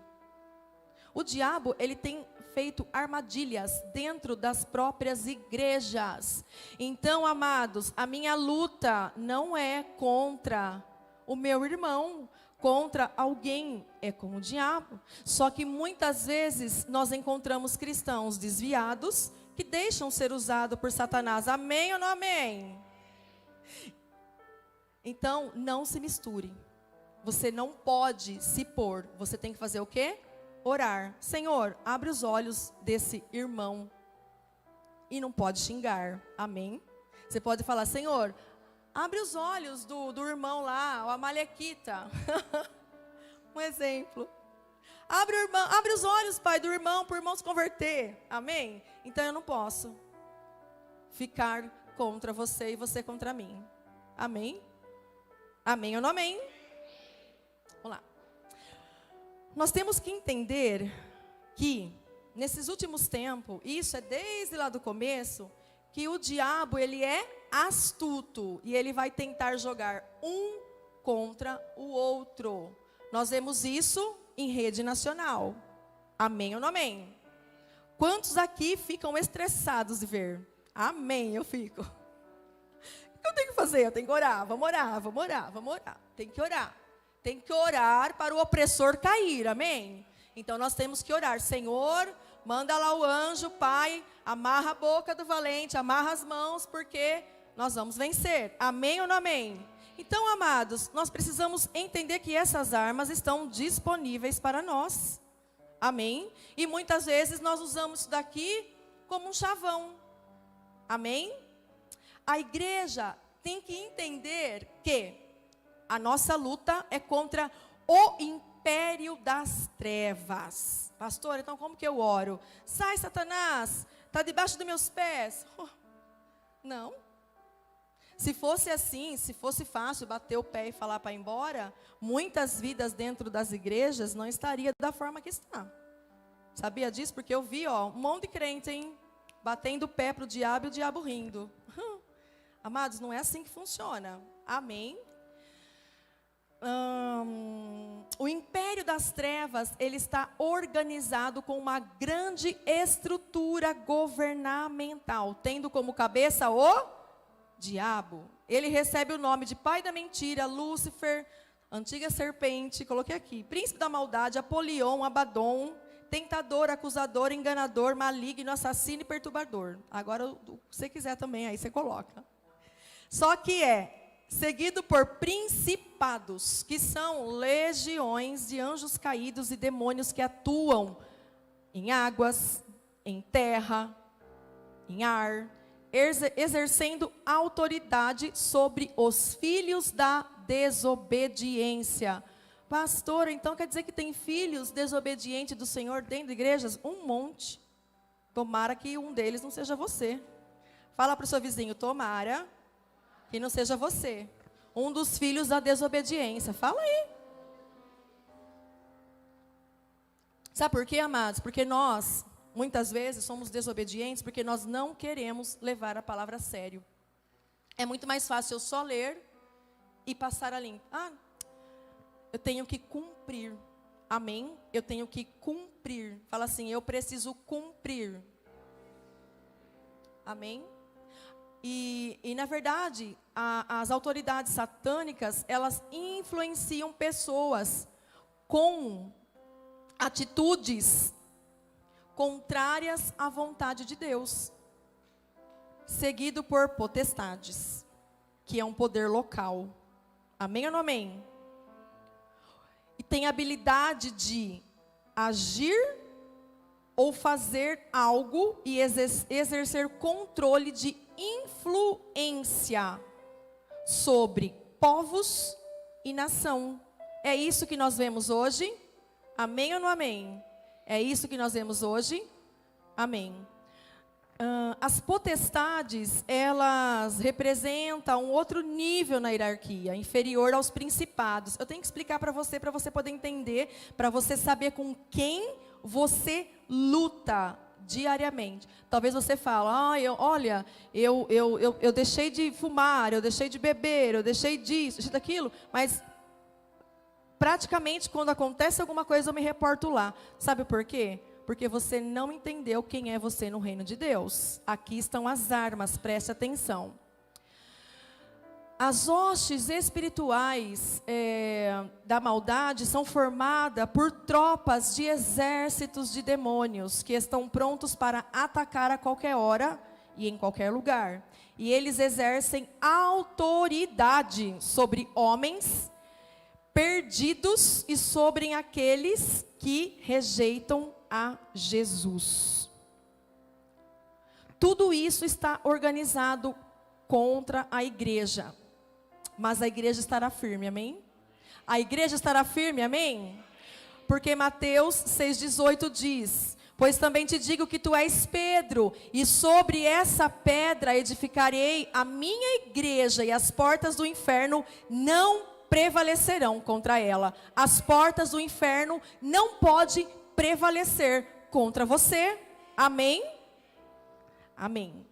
Speaker 1: O diabo, ele tem feito armadilhas dentro das próprias igrejas. Então, amados, a minha luta não é contra o meu irmão, contra alguém, é com o diabo. Só que muitas vezes nós encontramos cristãos desviados que deixam ser usados por Satanás. Amém ou não amém? Então, não se misture. Você não pode se pôr. Você tem que fazer o quê? Orar. Senhor, abre os olhos desse irmão. E não pode xingar. Amém? Você pode falar, Senhor, abre os olhos do irmão lá, o Amalequita. Um exemplo. Abre os olhos, pai, do irmão, para o irmão se converter. Amém? Então eu não posso ficar contra você e você contra mim. Amém? Amém ou não amém? Vamos lá. Nós temos que entender que, nesses últimos tempos, isso é desde lá do começo, que o diabo, ele é astuto e ele vai tentar jogar um contra o outro. Nós vemos isso em rede nacional. Amém ou não amém? Quantos aqui ficam estressados de ver? Amém, eu fico. O que eu tenho que fazer? Eu tenho que orar, vamos orar, vamos orar, vamos orar. Tem que orar. Tem que orar para o opressor cair, amém? Então nós temos que orar. Senhor, manda lá o anjo, Pai, amarra a boca do valente, amarra as mãos, porque nós vamos vencer. Amém ou não amém? Então, amados, nós precisamos entender que essas armas estão disponíveis para nós. Amém? E muitas vezes nós usamos isso daqui como um chavão. Amém? A igreja tem que entender que a nossa luta é contra o império das trevas. Pastor, então como que eu oro? Sai, Satanás, está debaixo dos meus pés. Não. Se fosse assim, se fosse fácil bater o pé e falar para ir embora, muitas vidas dentro das igrejas não estaria da forma que está. Sabia disso? Porque eu vi, um monte de crente, hein, batendo o pé para o diabo e o diabo rindo. Amados, não é assim que funciona. Amém? O império das trevas, ele está organizado com uma grande estrutura governamental, tendo como cabeça o diabo. Ele recebe o nome de pai da mentira, Lúcifer, antiga serpente, coloquei aqui, príncipe da maldade, Apolion, Abaddon, tentador, acusador, enganador, maligno, assassino e perturbador. Agora, o que você quiser também, aí você coloca. Só que seguido por principados, que são legiões de anjos caídos e demônios que atuam em águas, em terra, em ar, exercendo autoridade sobre os filhos da desobediência. Pastor, então quer dizer que tem filhos desobedientes do Senhor dentro de igrejas? Um monte. Tomara que um deles não seja você. Fala para o seu vizinho, tomara que não seja você, um dos filhos da desobediência. Fala aí. Sabe por quê, amados? Porque nós, muitas vezes, somos desobedientes porque nós não queremos levar a palavra a sério. É muito mais fácil eu só ler e passar a limpo. Eu tenho que cumprir. Amém? Eu tenho que cumprir. Fala assim, eu preciso cumprir. Amém? E na verdade, as autoridades satânicas, elas influenciam pessoas com atitudes contrárias à vontade de Deus, seguido por potestades, que é um poder local. Amém ou não amém? E tem habilidade de agir ou fazer algo e exercer controle de influência sobre povos e nação. É isso que nós vemos hoje? Amém ou não amém? É isso que nós vemos hoje? Amém. As potestades, elas representam um outro nível na hierarquia, inferior aos principados. Eu tenho que explicar para você poder entender, para você saber com quem você luta diariamente. Talvez você fale, eu deixei de fumar, eu deixei de beber, eu deixei disso, deixei daquilo, mas praticamente quando acontece alguma coisa eu me reporto lá. Sabe por quê? Porque você não entendeu quem é você no reino de Deus. Aqui estão as armas, preste atenção. As hostes espirituais da maldade são formadas por tropas de exércitos de demônios que estão prontos para atacar a qualquer hora e em qualquer lugar. E eles exercem autoridade sobre homens perdidos e sobre aqueles que rejeitam a Jesus. Tudo isso está organizado contra a igreja. Mas a igreja estará firme, amém? A igreja estará firme, amém? Porque Mateus 6,18 diz: pois também te digo que tu és Pedro, e sobre essa pedra edificarei a minha igreja, e as portas do inferno não prevalecerão contra ela. As portas do inferno não podem prevalecer contra você. Amém? Amém.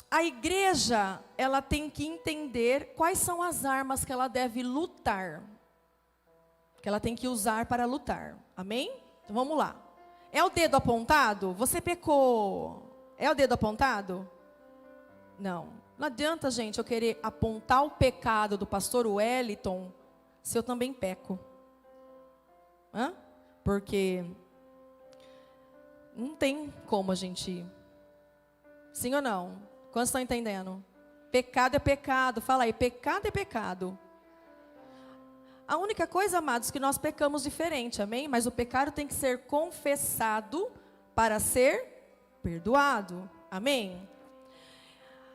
Speaker 1: A igreja, ela tem que entender quais são as armas que ela deve lutar, que ela tem que usar para lutar. Amém? Então vamos lá. É o dedo apontado? Você pecou. É o dedo apontado? Não. Não adianta, gente, eu querer apontar o pecado do pastor Wellington se eu também peco. Porque não tem como a gente... Sim ou não? Quantos estão entendendo? Pecado é pecado. Fala aí, pecado é pecado. A única coisa, amados, que nós pecamos diferente, amém? Mas o pecado tem que ser confessado para ser perdoado, amém?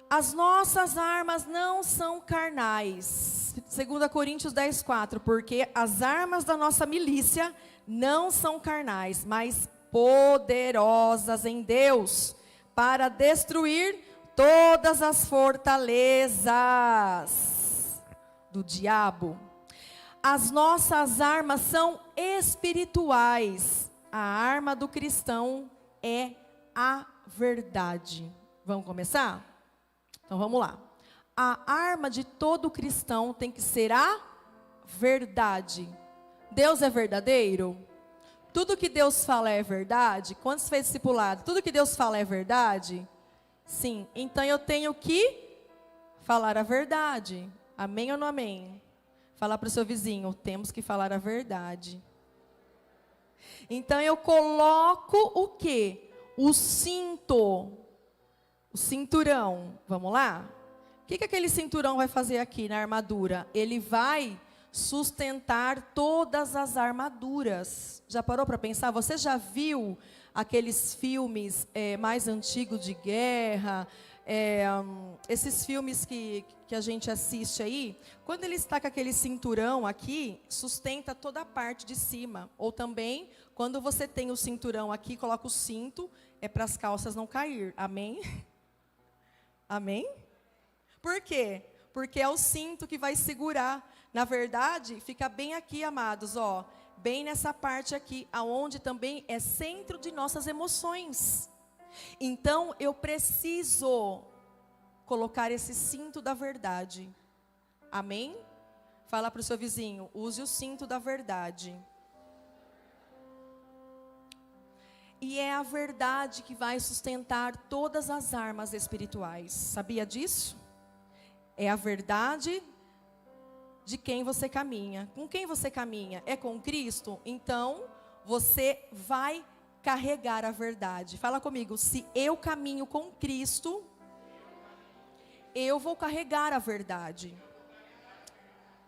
Speaker 1: As nossas armas não são carnais. 2 Coríntios 10:4, porque as armas da nossa milícia não são carnais, mas poderosas em Deus, para destruir todas as fortalezas do diabo. As nossas armas são espirituais. A arma do cristão é a verdade. Vamos começar? Então vamos lá. A arma de todo cristão tem que ser a verdade. Deus é verdadeiro? Tudo que Deus fala é verdade? Quantos fez discipulado? Tudo que Deus fala é verdade? Sim. Então eu tenho que falar a verdade. Amém ou não amém? Falar para o seu vizinho, temos que falar a verdade. Então eu coloco o quê? O cinto. O cinturão, vamos lá? O que aquele cinturão vai fazer aqui na armadura? Ele vai sustentar todas as armaduras. Já parou para pensar? Você já viu aqueles filmes mais antigos de guerra? Esses filmes que a gente assiste aí? Quando ele está com aquele cinturão aqui, sustenta toda a parte de cima. Ou também, quando você tem o cinturão aqui, coloca o cinto, é para as calças não cair. Amém? Amém? Por quê? Porque é o cinto que vai segurar. Na verdade, fica bem aqui, amados, ó, bem nessa parte aqui, aonde também é centro de nossas emoções. Então, eu preciso colocar esse cinto da verdade. Amém? Fala para o seu vizinho, use o cinto da verdade. E é a verdade que vai sustentar todas as armas espirituais. Sabia disso? É a verdade de quem você caminha. Com quem você caminha? É com Cristo? Então, você vai carregar a verdade. Fala comigo, se eu caminho com Cristo, eu vou carregar a verdade.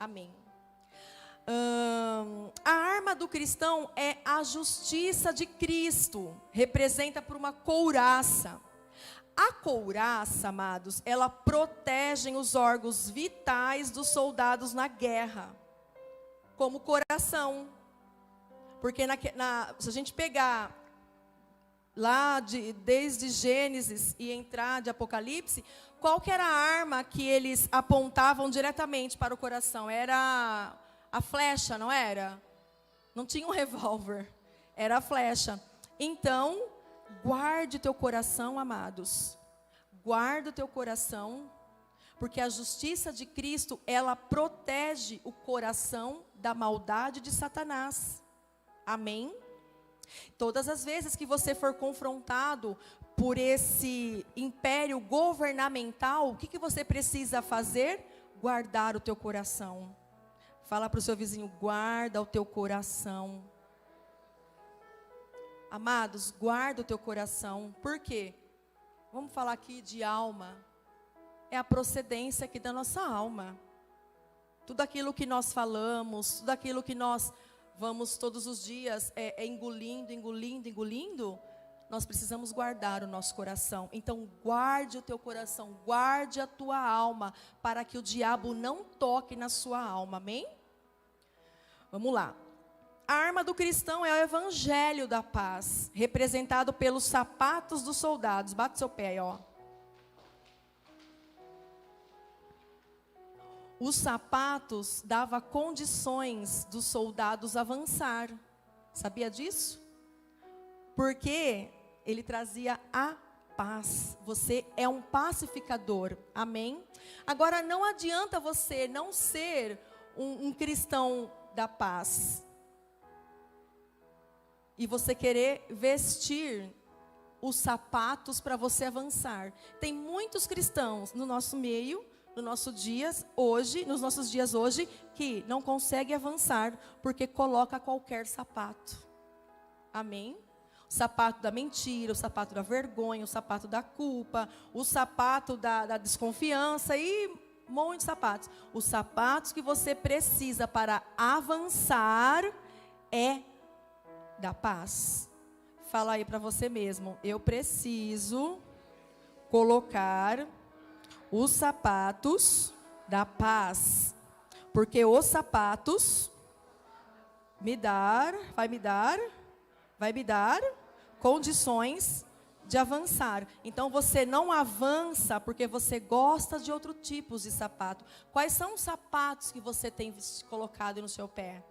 Speaker 1: Amém. A arma do cristão é a justiça de Cristo, representa por uma couraça. A couraça, amados, ela protege os órgãos vitais dos soldados na guerra, como o coração. Porque se a gente pegar lá desde Gênesis e entrar de Apocalipse, qual que era a arma que eles apontavam diretamente para o coração? Era a flecha, não era? Não tinha um revólver, era a flecha. Então, guarde o teu coração, amados. Guarde o teu coração, porque a justiça de Cristo, ela protege o coração da maldade de Satanás. Amém? Todas as vezes que você for confrontado por esse império governamental, o que você precisa fazer? Guardar o teu coração. Fala para o seu vizinho, guarda o teu coração. Amados, guarda o teu coração. Por quê? Vamos falar aqui de alma. É a procedência aqui da nossa alma. Tudo aquilo que nós falamos, tudo aquilo que nós vamos todos os dias engolindo, nós precisamos guardar o nosso coração. Então guarde o teu coração, guarde a tua alma, para que o diabo não toque na sua alma, amém? Vamos lá. A arma do cristão é o evangelho da paz, representado pelos sapatos dos soldados. Bate seu pé aí, ó. Os sapatos davam condições dos soldados avançar. Sabia disso? Porque ele trazia a paz. Você é um pacificador. Amém? Agora, não adianta você não ser um cristão da paz e você querer vestir os sapatos para você avançar. Tem muitos cristãos no nosso meio, nos nossos dias hoje, que não conseguem avançar porque coloca qualquer sapato. Amém? O sapato da mentira, o sapato da vergonha, o sapato da culpa, o sapato da desconfiança e um monte de sapatos. Os sapatos que você precisa para avançar é da paz. Fala aí para você mesmo, eu preciso colocar os sapatos da paz, porque os sapatos vai me dar condições de avançar. Então você não avança porque você gosta de outro tipo de sapato. Quais são os sapatos que você tem colocado no seu pé?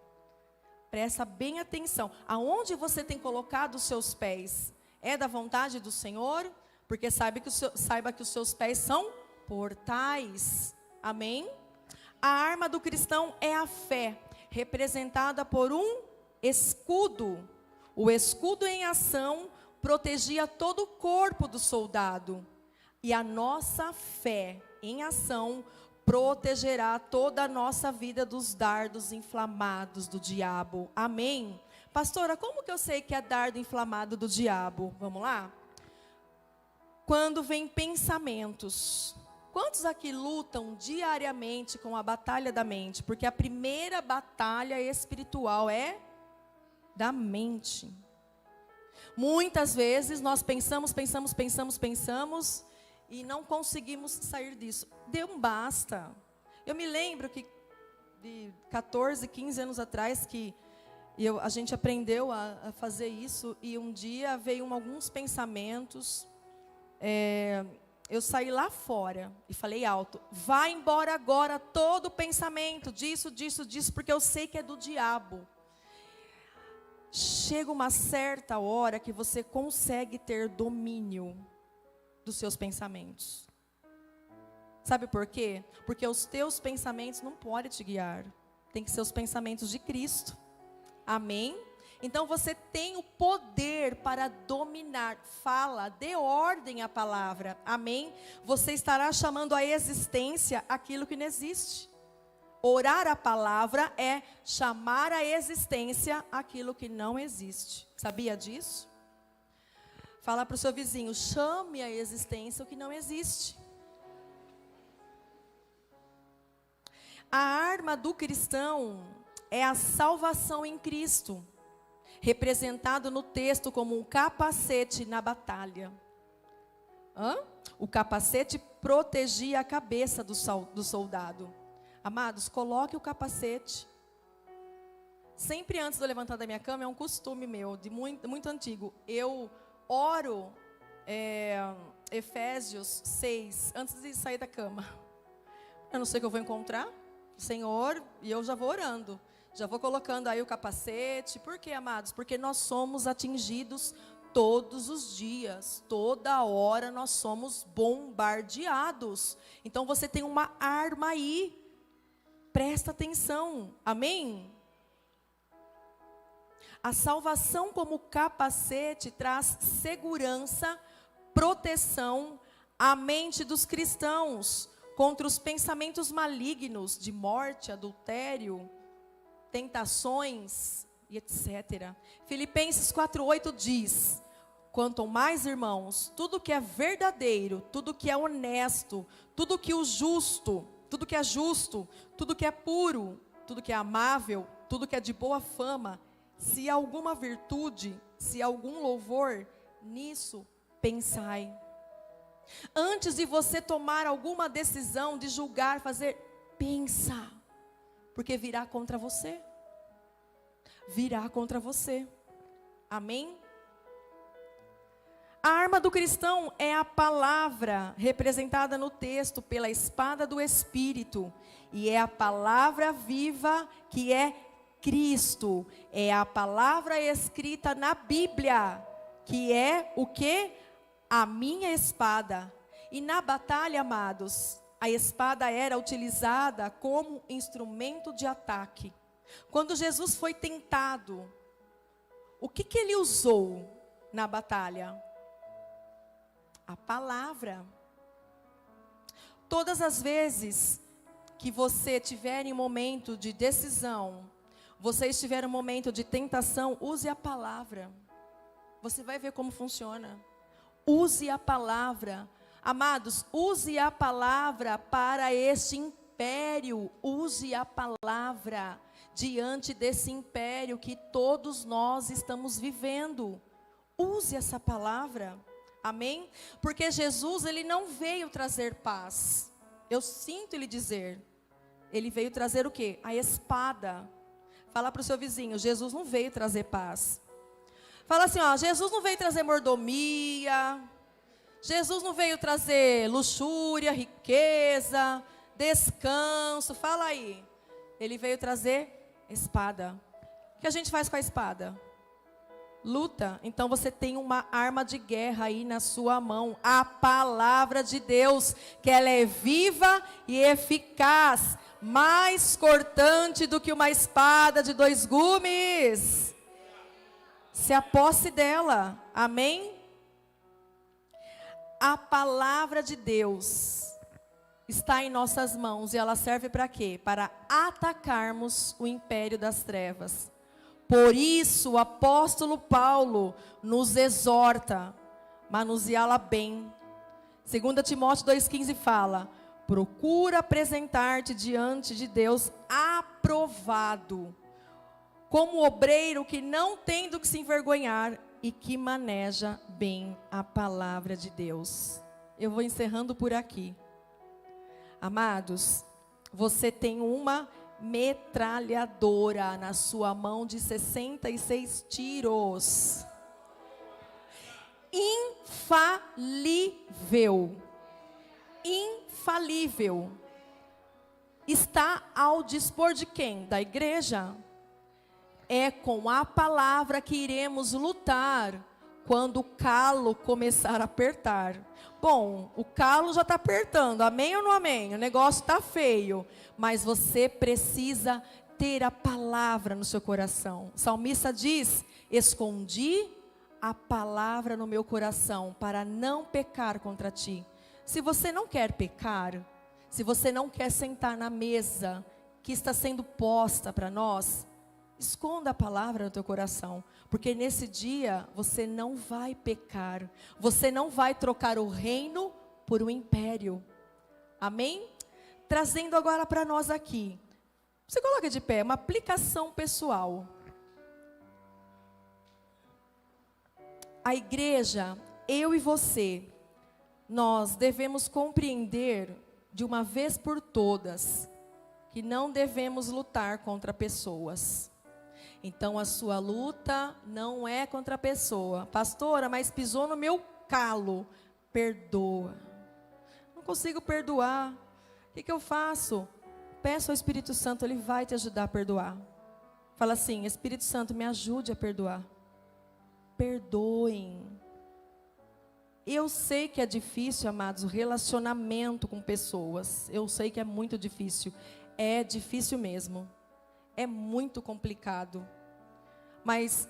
Speaker 1: Presta bem atenção. Aonde você tem colocado os seus pés? É da vontade do Senhor? Porque saiba que os seus pés são portais. Amém? A arma do cristão é a fé, representada por um escudo. O escudo em ação protegia todo o corpo do soldado. E a nossa fé em ação protegerá toda a nossa vida dos dardos inflamados do diabo. Amém? Pastora, como que eu sei que é dardo inflamado do diabo? Vamos lá? Quando vem pensamentos. Quantos aqui lutam diariamente com a batalha da mente? Porque a primeira batalha espiritual é da mente. Muitas vezes nós pensamos e não conseguimos sair disso. Deu um basta. Eu me lembro que de 14, 15 anos atrás que a gente aprendeu a fazer isso e um dia veio alguns pensamentos. Eu saí lá fora e falei alto, vai embora agora todo pensamento disso, porque eu sei que é do diabo. Chega uma certa hora que você consegue ter domínio dos seus pensamentos. Sabe por quê? Porque os teus pensamentos não podem te guiar. Tem que ser os pensamentos de Cristo. Amém? Então você tem o poder poder para dominar. Fala, dê ordem à palavra. Amém? Você estará chamando à existência aquilo que não existe. Orar a palavra é chamar à existência aquilo que não existe. Sabia disso? Fala para o seu vizinho, chame à existência o que não existe. A arma do cristão é a salvação em Cristo, representado no texto como um capacete na batalha. O capacete protegia a cabeça do soldado. Amados, coloque o capacete. Sempre antes de eu levantar da minha cama, é um costume meu, de muito antigo. Eu oro Efésios 6, antes de sair da cama. Eu não sei o que eu vou encontrar, Senhor, e eu já vou orando. Já vou colocando aí o capacete. Por quê, amados? Porque nós somos atingidos todos os dias, toda hora nós somos bombardeados. Então você tem uma arma aí. Presta atenção, amém? A salvação como capacete traz segurança, proteção à mente dos cristãos contra os pensamentos malignos de morte, adultério, tentações e etc. Filipenses 4:8 diz: quanto mais, irmãos, tudo que é verdadeiro, tudo que é honesto, tudo que é justo, tudo que é puro, tudo que é amável, tudo que é de boa fama, se alguma virtude, se algum louvor, nisso pensai. Antes de você tomar alguma decisão de julgar, fazer, pensa, porque virá contra você. Virá contra você. Amém? A arma do cristão é a palavra, representada no texto pela espada do Espírito. E é a palavra viva que é Cristo. É a palavra escrita na Bíblia, que é o quê? A minha espada. E na batalha, amados, a espada era utilizada como instrumento de ataque. Quando Jesus foi tentado, o que ele usou na batalha? A palavra. Todas as vezes que você tiver em momento de decisão, você estiver em momento de tentação, use a palavra. Você vai ver como funciona. Use a palavra. Amados, use a palavra para este império. Use a palavra diante desse império que todos nós estamos vivendo. Use essa palavra. Amém? Porque Jesus, ele não veio trazer paz. Eu sinto ele dizer. Ele veio trazer o quê? A espada. Fala para o seu vizinho, Jesus não veio trazer paz. Fala assim, ó, Jesus não veio trazer mordomia. Jesus não veio trazer luxúria, riqueza, descanso. Fala aí. Ele veio trazer espada. O que a gente faz com a espada? Luta. Então você tem uma arma de guerra aí na sua mão, a palavra de Deus, que ela é viva e eficaz, mais cortante do que uma espada de 2 gumes. Se aposse dela, amém? A palavra de Deus está em nossas mãos e ela serve para quê? Para atacarmos o império das trevas. Por isso, o apóstolo Paulo nos exorta, manuseá-la bem. 2 Timóteo 2,15 fala, procura apresentar-te diante de Deus aprovado, como obreiro que não tem do que se envergonhar e que maneja bem a palavra de Deus. Eu vou encerrando por aqui. Amados, você tem uma metralhadora na sua mão de 66 tiros. Infalível. Infalível. Está ao dispor de quem? Da igreja. É com a palavra que iremos lutar quando o calo começar a apertar. Bom, o calo já está apertando, amém ou não amém? O negócio está feio, mas você precisa ter a palavra no seu coração. O salmista diz, escondi a palavra no meu coração para não pecar contra ti. Se você não quer pecar, se você não quer sentar na mesa que está sendo posta para nós, esconda a palavra no teu coração, porque nesse dia você não vai pecar, você não vai trocar o reino por um império. Amém? Trazendo agora para nós aqui, você coloca de pé, uma aplicação pessoal. A igreja, eu e você, nós devemos compreender de uma vez por todas que não devemos lutar contra pessoas. Então a sua luta não é contra a pessoa. Pastora, mas pisou no meu calo. Perdoa. Não consigo perdoar. O que eu faço? Peço ao Espírito Santo, Ele vai te ajudar a perdoar. Fala assim, Espírito Santo, me ajude a perdoar. Perdoem. Eu sei que é difícil, amados, o relacionamento com pessoas. Eu sei que é muito difícil. É difícil mesmo. É muito complicado. Mas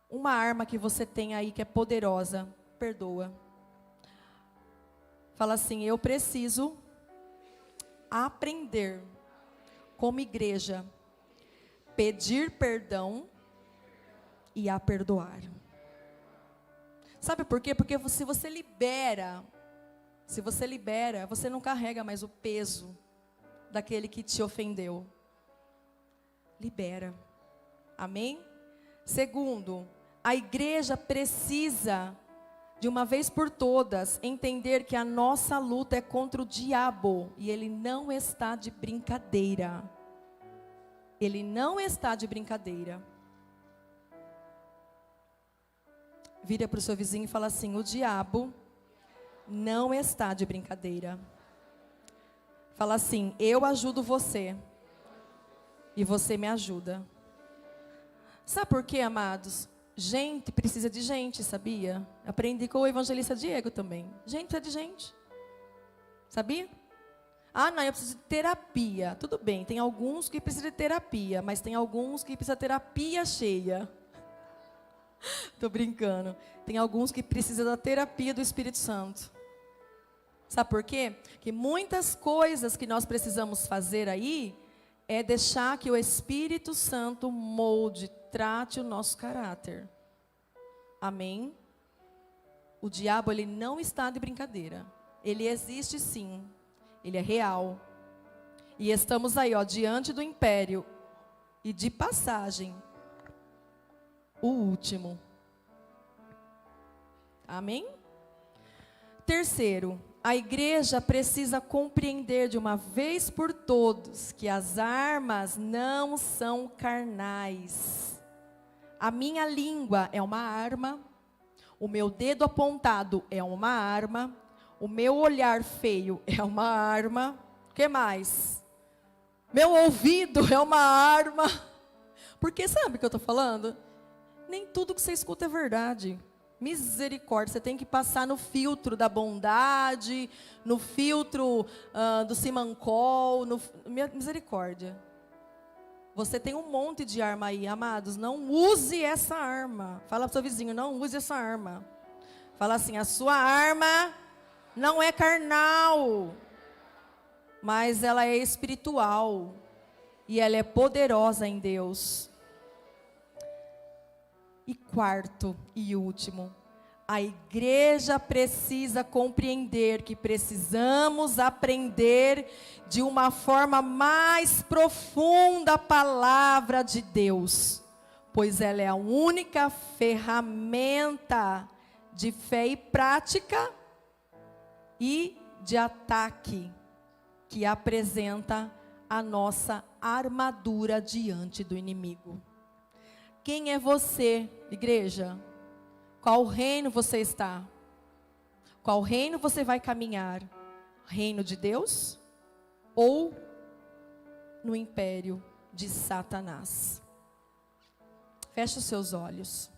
Speaker 1: uma arma que você tem aí que é poderosa, perdoa. Fala assim, eu preciso aprender como igreja, pedir perdão e a perdoar. Sabe por quê? Porque se você libera, você não carrega mais o peso daquele que te ofendeu. Libera. Amém? Segundo, a igreja precisa, de uma vez por todas, entender que a nossa luta é contra o diabo. E ele não está de brincadeira. Ele não está de brincadeira. Vira para o seu vizinho e fala assim, o diabo não está de brincadeira. Fala assim, eu ajudo você. E você me ajuda. Sabe por quê, amados? Gente precisa de gente, sabia? Aprendi com o evangelista Diego também. Gente precisa de gente. Sabia? Ah, não, eu preciso de terapia. Tudo bem, tem alguns que precisam de terapia, mas tem alguns que precisam de terapia cheia. Estou brincando. Tem alguns que precisam da terapia do Espírito Santo. Sabe por quê? Que muitas coisas que nós precisamos fazer aí é deixar que o Espírito Santo molde, trate o nosso caráter. Amém? O diabo, ele não está de brincadeira. Ele existe sim. Ele é real. E estamos aí, ó, diante do império. E de passagem, o último. Amém? Terceiro, a igreja precisa compreender de uma vez por todos que as armas não são carnais. A minha língua é uma arma, o meu dedo apontado é uma arma, o meu olhar feio é uma arma. O que mais? Meu ouvido é uma arma. Porque sabe o que eu estou falando? Nem tudo que você escuta é verdade. Misericórdia, você tem que passar no filtro da bondade, no filtro do Simancol, misericórdia. Você tem um monte de arma aí, amados, não use essa arma. Fala para o seu vizinho, não use essa arma. Fala assim, a sua arma não é carnal, mas ela é espiritual, e ela é poderosa em Deus. E quarto e último, a igreja precisa compreender que precisamos aprender de uma forma mais profunda a palavra de Deus, pois ela é a única ferramenta de fé e prática e de ataque que apresenta a nossa armadura diante do inimigo. Quem é você, igreja? Qual reino você está? Qual reino você vai caminhar? Reino de Deus? Ou no império de Satanás? Feche os seus olhos.